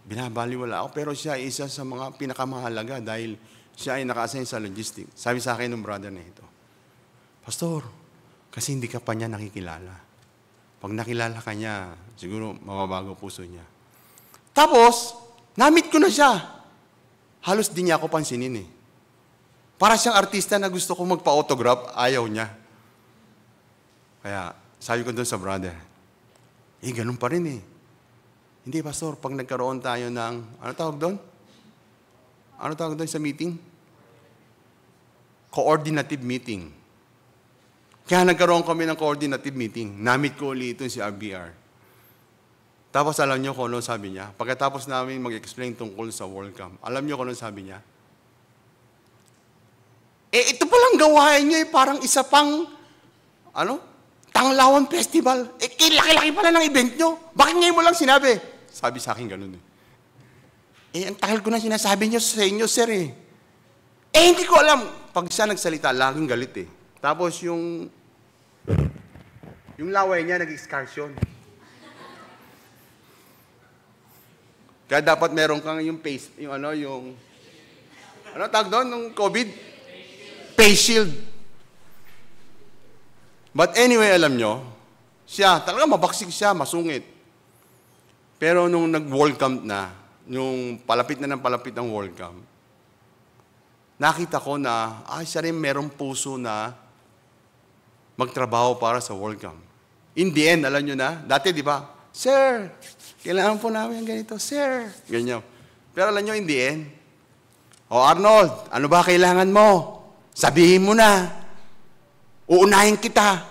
binabaliwala ako, pero siya ay isa sa mga pinakamahalaga dahil siya ay naka-assign sa logistics. Sabi sa akin ng brother na ito, Pastor, kasi hindi ka pa niya nakikilala. Pag nakilala ka niya, siguro mababago puso niya. Tapos, na-meet ko na siya. Halos di niya ako pansinin eh. Para siyang artista na gusto ko magpa-autograph, ayaw niya. Kaya, sabi ko doon sa brother, ganun pa rin eh. Hindi, Pastor, pag nagkaroon tayo ng, ano tawag doon? Ano tawag doon sa meeting? Coordinative meeting. Kaya nagkaroon kami ng coordinative meeting. Na-meet ko ulit ito si RVR. Tapos alam niyo kung ano sabi niya? Pagkatapos namin mag-explain tungkol sa World Camp, alam niyo kung ano sabi niya? Ito palang gawain niyo parang isa pang, Tanglawan Festival. Laki-laki pala ng event nyo. Bakit ngayon mo lang sinabi? Sabi sa akin ganun eh. Ang tagal ko na sinasabi nyo sa inyo, sir eh. Hindi ko alam. Pag siya nagsalita, laging galit eh. Tapos yung laway niya nag-excursion. Kaya dapat meron kang yung face, ano tawag doon nung COVID? Face shield. But anyway, alam nyo, siya, talaga mabaksik siya, masungit. Pero nung nag-World Camp na, nung palapit na ng palapit ang World Camp, nakita ko na, siya rin merong puso na magtrabaho para sa World Camp. In the end, alam nyo na, dati di ba, Sir, kailangan po namin ganito, Sir. Ganyan. Pero alam nyo, in the end, Arnold, ano ba kailangan mo? Sabihin mo na. Uunahin kita.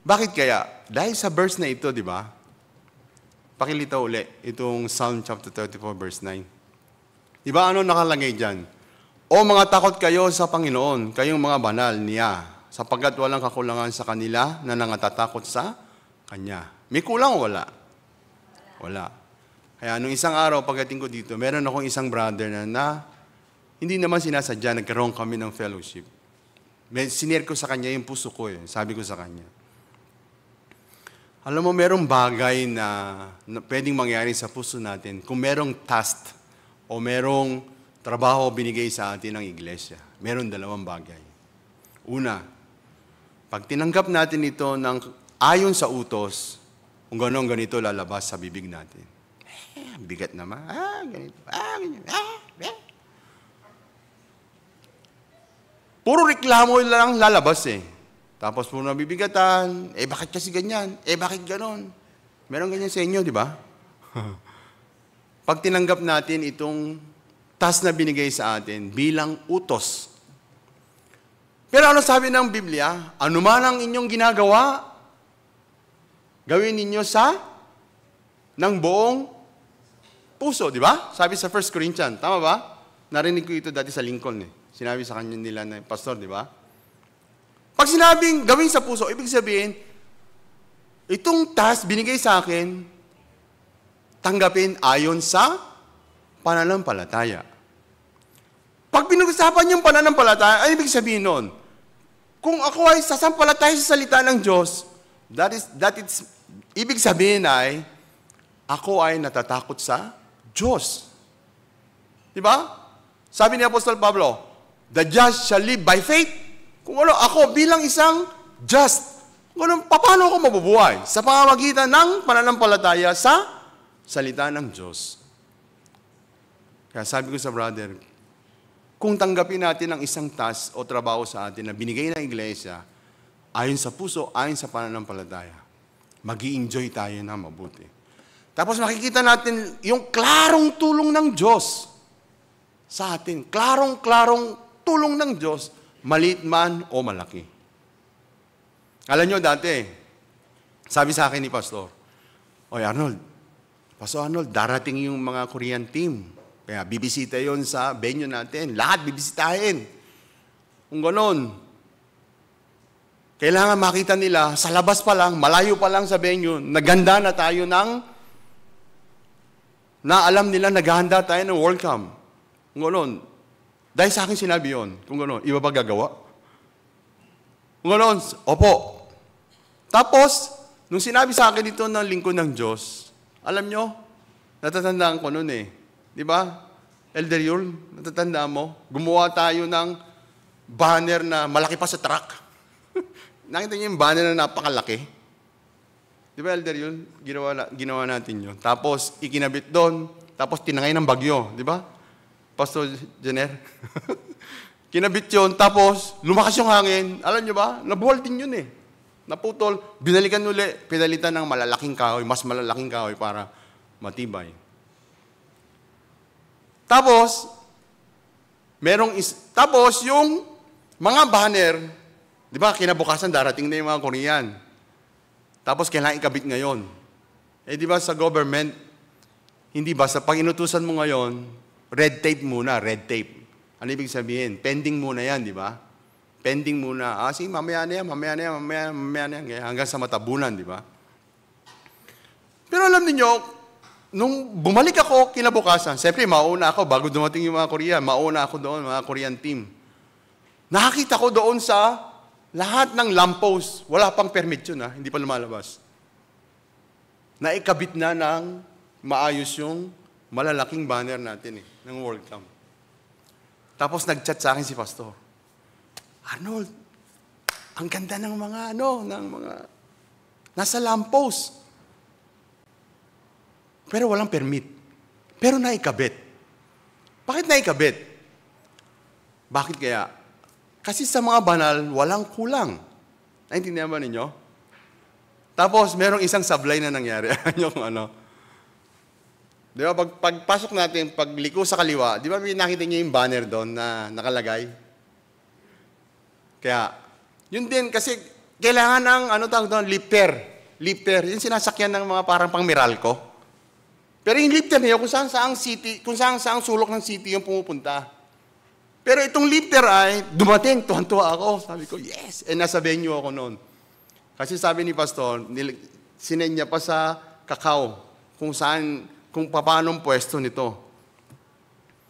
Bakit kaya? Dahil sa verse na ito, di ba? Pakilita uli, itong Psalm chapter 34, verse 9. Di ba ano nakalagay dyan? O mga takot kayo sa Panginoon, kayong mga banal niya, sapagkat walang kakulangan sa kanila na nangatatakot sa Kanya. May kulang o wala? Wala. Kaya nung isang araw, pagdating ko dito, meron akong isang brother na hindi naman sinasadya, nagkaroon kami ng fellowship. Sinare ko sa kanya yung puso ko eh. Sabi ko sa kanya, alam mo, merong bagay na pwedeng mangyari sa puso natin kung merong task o merong trabaho binigay sa atin ng iglesia. Meron dalawang bagay. Una, pag tinanggap natin ito ng ayon sa utos, kung gano'n ganito lalabas sa bibig natin. Bigat naman. Ganito. Ganyan. Puro reklamo lang lalabas eh. Tapos puro nabibigatan, bakit kasi ganyan? Bakit ganon? Meron ganyan sa inyo, di ba? Pag tinanggap natin itong task na binigay sa atin bilang utos. Pero ano sabi ng Biblia? Ano man ang inyong ginagawa, gawin ninyo ng buong puso, di ba? Sabi sa 1 Corinthians, tama ba? Narinig ko ito dati sa Lincoln eh. Sinabi sa kanya nila na pastor, di ba? Pag sinabing gawin sa puso, ibig sabihin, itong task binigay sa akin, tanggapin ayon sa pananampalataya. Pag pinag-usapan yung pananampalataya, ay ibig sabihin nun, kung ako ay sasampalataya sa salita ng Diyos, ibig sabihin ay, ako ay natatakot sa Diyos. Di ba? Sabi ni Apostol Pablo, the just shall live by faith. Kung ano, ako bilang isang just. Ganun, paano ako mabubuhay? Sa pamamagitan ng pananampalataya sa salita ng Diyos. Kaya sabi ko sa brother, kung tanggapin natin ang isang task o trabaho sa atin na binigay ng iglesia, ayon sa puso, ayon sa pananampalataya, mag-i-enjoy tayo na mabuti. Tapos makikita natin yung klarong tulong ng Diyos sa atin. Klarong tulong ng Diyos, maliit man o malaki. Alam nyo dati, sabi sa akin ni Pastor, Oy Pastor Arnold, darating yung mga Korean team. Kaya bibisita yon sa venue natin. Lahat bibisitahin. Kung ganon, kailangan makita nila, sa labas pa lang, malayo pa lang sa venue, naganda na tayo na alam nila naghahanda tayo ng World Cup. Kung ganon, dahil sa akin sinabi yon, kung ganon, iba ba gagawa? Kung ganon, opo. Tapos, nung sinabi sa akin ito ng lingkod ng Diyos, alam nyo, natatandaan ko noon eh. Di ba? Elder Yul, natatandaan mo, gumawa tayo ng banner na malaki pa sa truck. Nakita niyo yung banner na napakalaki? Di ba, Elder Yul? Ginawa natin yun. Tapos, ikinabit doon. Tapos, tinangay ng bagyo. Di ba? Pastor Jenner? Kinabit yun. Tapos, lumakas yung hangin. Alam nyo ba? Nabuhal din yun eh. Naputol. Binalikan uli. Pinalitan ng malalaking kahoy. Mas malalaking kahoy para matibay. Tapos, tapos yung mga banner, di ba, kinabukasan darating na yung mga Korean. Tapos kailangan ikabit ngayon. Di ba sa government, hindi ba, sa pag inutusan mo ngayon, red tape muna, red tape. Ano ibig sabihin? Pending muna yan, di ba? Pending muna. Sige, mamaya na yan. Hanggang sa matabunan, di ba? Pero alam niyo, nung bumalik ako kinabukasan, siyempre mauna ako bago dumating yung mga Korean, mauna ako doon, mga Korean team. Nakakita ko doon sa lahat ng lamppost, wala pang permit yun hindi pa lumalabas. Naikabit na ng maayos yung malalaking banner natin ng World Cup. Tapos nag-chat sa akin si Pastor, Arnold, ang ganda ng mga nasa lamppost. Pero walang permit. Pero naikabit. Bakit naikabit? Bakit kaya? Kasi sa mga banal, walang kulang. Naintindihan ba ninyo? Tapos, merong isang sablay na nangyari. Yung Di ba, pagpasok natin, pagliko sa kaliwa, di ba may nakita niyo yung banner doon na nakalagay? Kaya, yun din, kasi kailangan ng, tawag doon, lifter. Lifter. Yung sinasakyan ng mga parang pang Meralco. Pero yung lifter niya, kung saan saang sulok ng city yung pumupunta. Pero itong lifter ay dumating, tuwan-tuwa ako. Sabi ko, yes! Nasa venue ako noon. Kasi sabi ni Pastor, sinenya pa sa Kakao kung paano ang pwesto nito.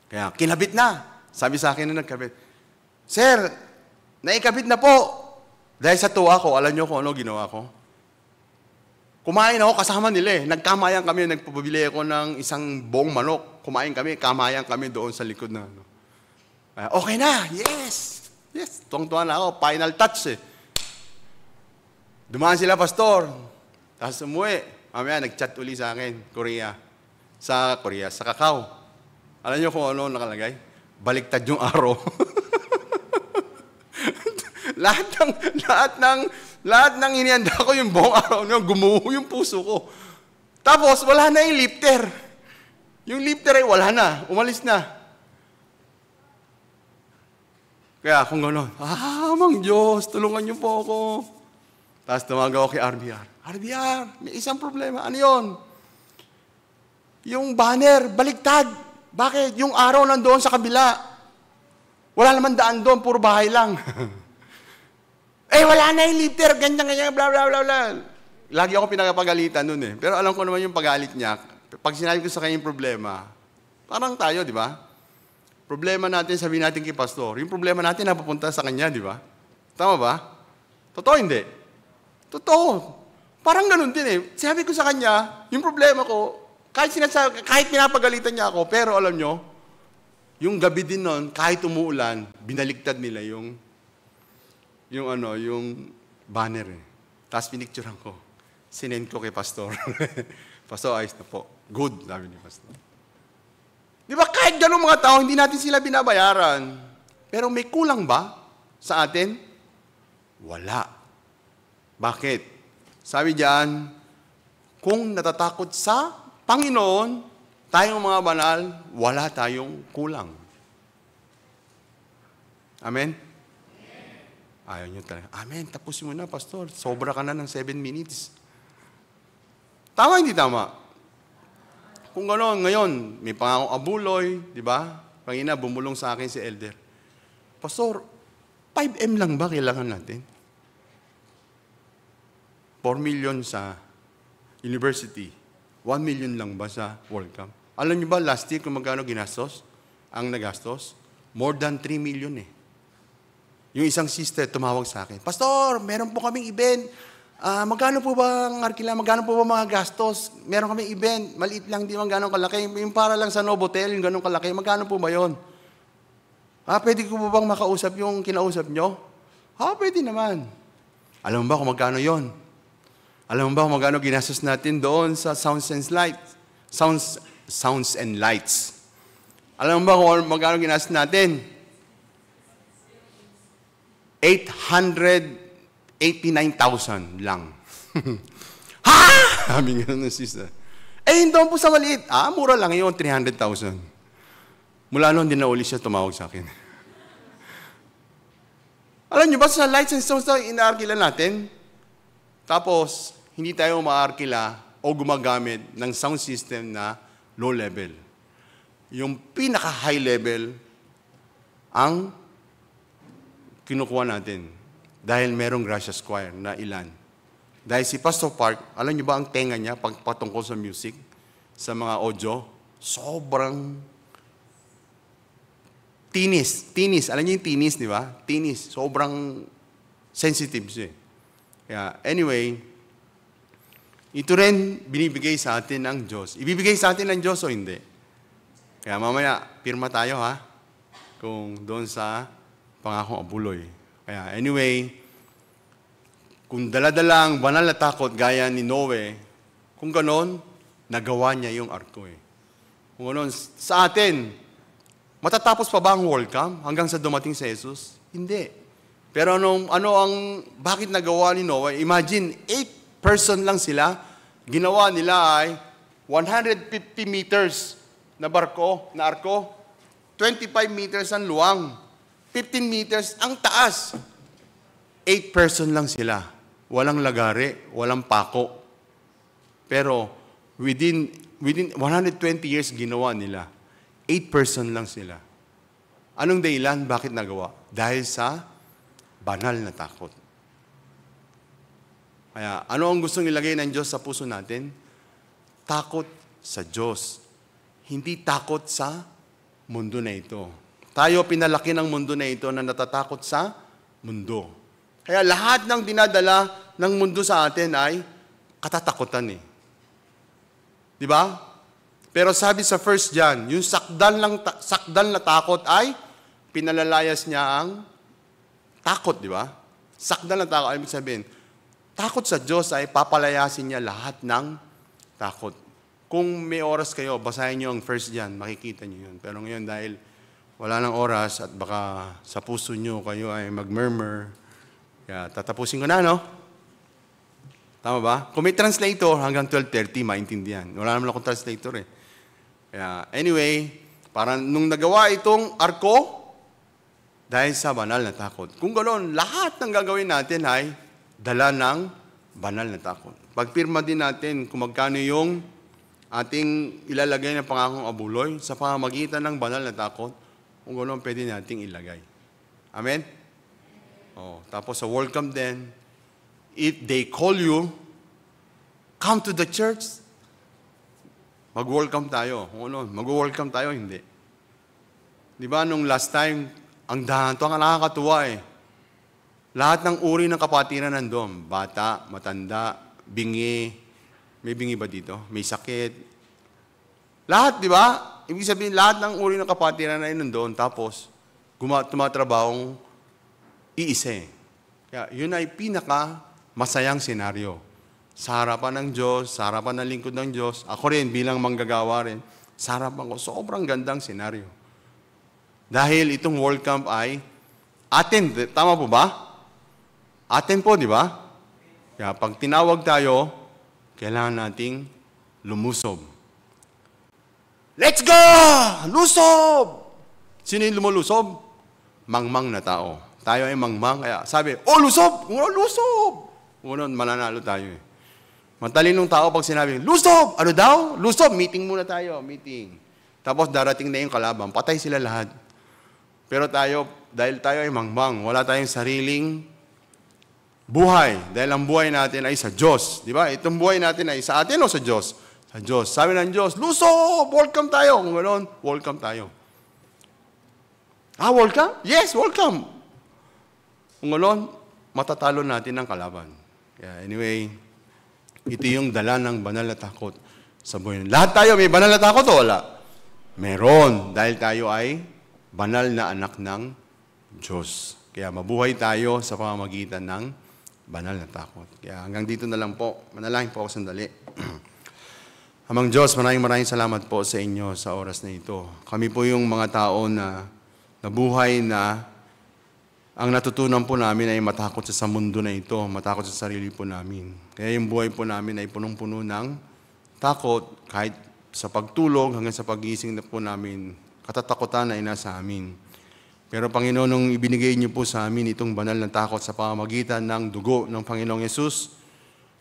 Kaya, kinabit na. Sabi sa akin na nagkabit, Sir, naikabit na po. Dahil sa tuwa ko, alam niyo kung ano ginawa ko? Kumain ako kasama nila Nagkamayan kami, nagpabili ako ng isang buong manok. Kumain kami, kamayan kami doon sa likod na. Okay na, yes! Yes, tuwang-tuwa na ako, final touch Dumaan sila, Pastor. Tapos umuwi. Mamaya, nag-chat uli sa akin, sa Kakao. Alam niyo kung ano nakalagay? Baliktad yung araw. Lahat ng inihanda ko yung buong araw niyo, gumuho yung puso ko. Tapos, wala na yung lifter. Yung lifter ay wala na, umalis na. Kaya kung gano'n, Mang Diyos, tulungan niyo po ako. Tapos tumawag ako kay RBR. RBR, may isang problema. Ano yun? Yung banner, baliktad. Bakit? Yung araw nandoon sa kabila. Wala naman daan doon, puro bahay lang. Wala na yung lifter, ganyan, bla, bla, bla, bla. Lagi ako pinakapagalitan nun Pero alam ko naman yung pagalit niya. Pag sinabi ko sa kanya yung problema, parang tayo, di ba? Problema natin, sabihin natin kay Pastor. Yung problema natin napupunta sa kanya, di ba? Tama ba? Totoo, hindi? Totoo. Parang ganun din Sabi ko sa kanya, yung problema ko, kahit pinapagalitan niya ako, pero alam nyo, yung gabi din nun, kahit umuulan, binaligtad nila yung Banner eh. Tapos pinicturean ko. Sinend ko kay Pastor. Pastor, ayos na po. Good, sabi ni Pastor. Di ba kahit ganun mga tao, hindi natin sila binabayaran. Pero may kulang ba sa atin? Wala. Bakit? Sabi diyan, kung natatakot sa Panginoon, tayong mga banal, wala tayong kulang. Amen? Ayaw nyo talaga. Amen, tapusin mo na, Pastor. Sobra ka na ng 7 minutes. Tama, hindi tama? Kung gano'n, ngayon, may pangakong abuloy, di ba? Pangina, bumulong sa akin si Elder. Pastor, 5M lang ba kailangan natin? 4 million sa university. 1 million lang ba sa World Cup? Alam niyo ba, last year, kung magkano ginastos? Ang nagastos? More than 3 million eh. Yung isang sister tumawag sa akin, Pastor, meron po kaming event. Magkano po ba ang arkila? Magkano po ba mga gastos? Meron kaming event. Maliit lang, di man gano'ng kalaki. Yung para lang sa Novotel, yung gano'ng kalaki. Magkano po ba yun? Pwede ko po bang makausap yung kinausap nyo? Pwede naman. Alam mo ba kung magkano yon? Alam mo ba kung magkano ginastos natin doon sa Sounds and Lights? Sounds and Lights. Alam mo ba kung magkano ginastos natin? 889,000 lang. Ha? Sabi nga ng sister. Doon po sa maliit. Mura lang yun, 300,000. Mula noon, din na uli siya tumawag sa akin. Alam niyo ba, sa lights and sounds na inaarkila natin, tapos, hindi tayo maarkila o gumagamit ng sound system na low level. Yung pinaka-high level, ang kinukuha natin. Dahil merong Gracias Choir na ilan. Dahil si Pastor Park, alam niyo ba ang tenga niya patungkol sa music, sa mga audio, sobrang tinis. Alam niyo yung tinis, di ba? Tinis. Sobrang sensitive siya. Kaya, anyway, ito rin binibigay sa atin ng Diyos. Ibibigay sa atin ng Diyos o hindi? Kaya mamaya, pirma tayo ha, kung doon sa pangakong abuloy. Kaya anyway, kung dala-dala ang banal na takot gaya ni Noe, kung ganon, nagawa niya yung arko eh. Kung ganon, sa atin, matatapos pa ba ang World Cup hanggang sa dumating si Jesus? Hindi. Pero bakit nagawa ni Noe? Imagine, 8 person lang sila, ginawa nila ay 150 meters na barko, na arko, 25 meters ang luwang, 15 meters ang taas. 8 person lang sila. Walang lagari, walang pako. Pero within 120 years ginawa nila. 8 person lang sila. Anong dahilan? Bakit nagawa? Dahil sa banal na takot. Kaya ano ang gustong ilagay ng Diyos sa puso natin? Takot sa Diyos. Hindi takot sa mundo na ito. Tayo pinalaki ng mundo na ito na natatakot sa mundo. Kaya lahat ng dinadala ng mundo sa atin ay katatakutan eh. Di ba? Pero sabi sa 1 John, yung sakdal na takot ay pinalalayas niya ang takot, di ba? Sakdal na takot, ibig sabihin, takot sa Diyos ay papalayasin niya lahat ng takot. Kung may oras kayo, basahin niyo ang 1 John, makikita niyo yun. Pero ngayon dahil wala nang oras at baka sa puso niyo kayo ay mag-murmur, kaya tatapusin ko na, no? Tama ba? Kung may translator, hanggang 12:30, maintindihan. Wala naman akong translator eh. Kaya, anyway, parang nung nagawa itong arko, dahil sa banal na takot. Kung ganoon, lahat ng gagawin natin ay dala ng banal na takot. Pagpirma din natin kung magkano yung ating ilalagay ng pangakong abuloy sa pamamagitan ng banal na takot, kung ganoon, pwede nating ilagay. Amen? Tapos sa World Cup din, if they call you, come to the church, mag-World Cup tayo. Kung ano, mag-World Cup tayo, hindi. Di ba, nung last time, ang dahanto, ang nakakatuwa eh. Lahat ng uri ng kapatiran nandun. Bata, matanda, bingi. May bingi ba dito? May sakit. Lahat, di ba? Ibig sabihin, lahat ng uri ng kapatiran na nandun. Tapos, tumatrabahong iisa eh. Kaya yun ay pinaka-masayang senaryo. Sa harapan ng Diyos, sa harapan ng lingkod ng Diyos, ako rin bilang manggagawa rin, sa harapan ko, sobrang gandang senaryo. Dahil itong World Camp ay atin, tama po ba? Atin po, di ba? Kaya pag tinawag tayo, kailangan nating lumusob. Let's go! Lusob! Sino yung lumulusob? Mangmang na tao. Tayo ay mangmang, kaya sabi, lusob! Lusob! Mananalo tayo eh. Matalinong tao pag sinabi, lusob! Ano daw? Lusob! Meeting muna tayo, meeting. Tapos darating na yung kalaban, patay sila lahat. Pero tayo, dahil tayo ay mangmang, wala tayong sariling buhay. Dahil ang buhay natin ay sa Diyos. Di ba? Itong buhay natin ay sa atin o sa Diyos? Sa Diyos. Sabi ng Diyos, lusob! Welcome tayo! Kung ganoon, welcome tayo. Welcome? Yes, welcome! Kung ganoon, matatalo natin ang kalaban. Anyway, ito yung dala ng banal na takot sa buhay. Lahat tayo may banal na takot o wala? Meron. Dahil tayo ay banal na anak ng Diyos. Kaya mabuhay tayo sa pamamagitan ng banal na takot. Kaya hanggang dito na lang po. Manalangin po ako sandali. Amang Diyos, maraming salamat po sa inyo sa oras na ito. Kami po yung mga tao na nabuhay na ang natutunan po namin ay matakot sa mundo na ito, matakot sa sarili po namin. Kaya yung buhay po namin ay punong-puno ng takot, kahit sa pagtulog hanggang sa pagising na po namin, katatakutan na nasa amin. Pero Panginoon, nung ibinigay niyo po sa amin itong banal na takot sa pamamagitan ng dugo ng Panginoong Yesus,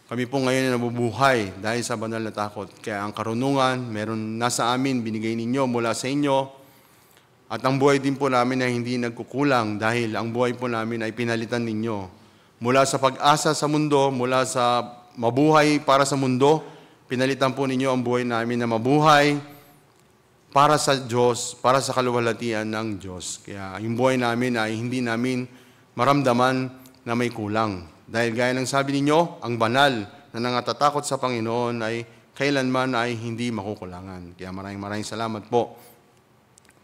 kami po ngayon ay nabubuhay dahil sa banal na takot. Kaya ang karunungan, meron nasa amin, binigay ninyo mula sa inyo, at ang buhay din po namin ay hindi nagkukulang dahil ang buhay po namin ay pinalitan ninyo. Mula sa pag-asa sa mundo, mula sa mabuhay para sa mundo, pinalitan po ninyo ang buhay namin na mabuhay para sa Diyos, para sa kaluwalhatian ng Diyos. Kaya yung buhay namin ay hindi namin maramdaman na may kulang. Dahil gaya ng sabi ninyo, ang banal na nangatatakot sa Panginoon ay kailanman ay hindi makukulangan. Kaya maraming salamat po.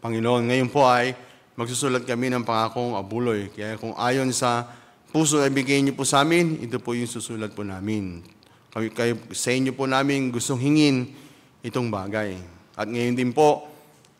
Panginoon, ngayon po ay magsusulat kami ng pangakong abuloy. Kaya kung ayon sa puso na ibigay niyo po sa amin, ito po yung susulat po namin. Sa inyo po namin gustong hingin itong bagay. At ngayon din po,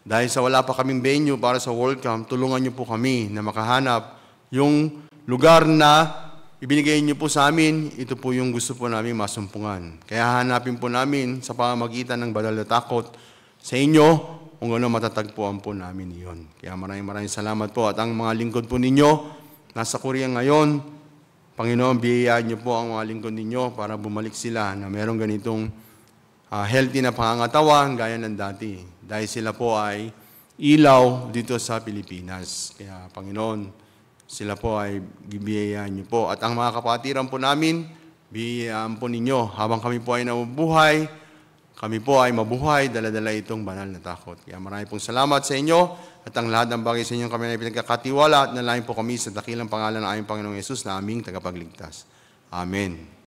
dahil sa wala pa kaming venue para sa World Camp, tulungan niyo po kami na makahanap yung lugar na ibinigay niyo po sa amin, ito po yung gusto po namin masumpungan. Kaya hanapin po namin sa pamamagitan ng banal na takot sa inyo, kung ano matatagpuan po namin iyon. Kaya maraming salamat po. At ang mga lingkod po ninyo, nasa Korea ngayon, Panginoon, biyayaan niyo po ang mga lingkod ninyo para bumalik sila na merong ganitong healthy na pangangatawan gaya ng dati. Dahil sila po ay ilaw dito sa Pilipinas. Kaya Panginoon, sila po ay biyayaan niyo po. At ang mga kapatiran po namin, biyayaan po ninyo habang kami po ay nabubuhay. Kami po ay mabuhay, dala-dala itong banal na takot. Kaya marami pong salamat sa inyo at ang lahat ng bagay sa inyo kami na pinagkakatiwala at nalain po kami sa dakilang pangalan ng aming Panginoong Yesus na aming tagapagligtas. Amen.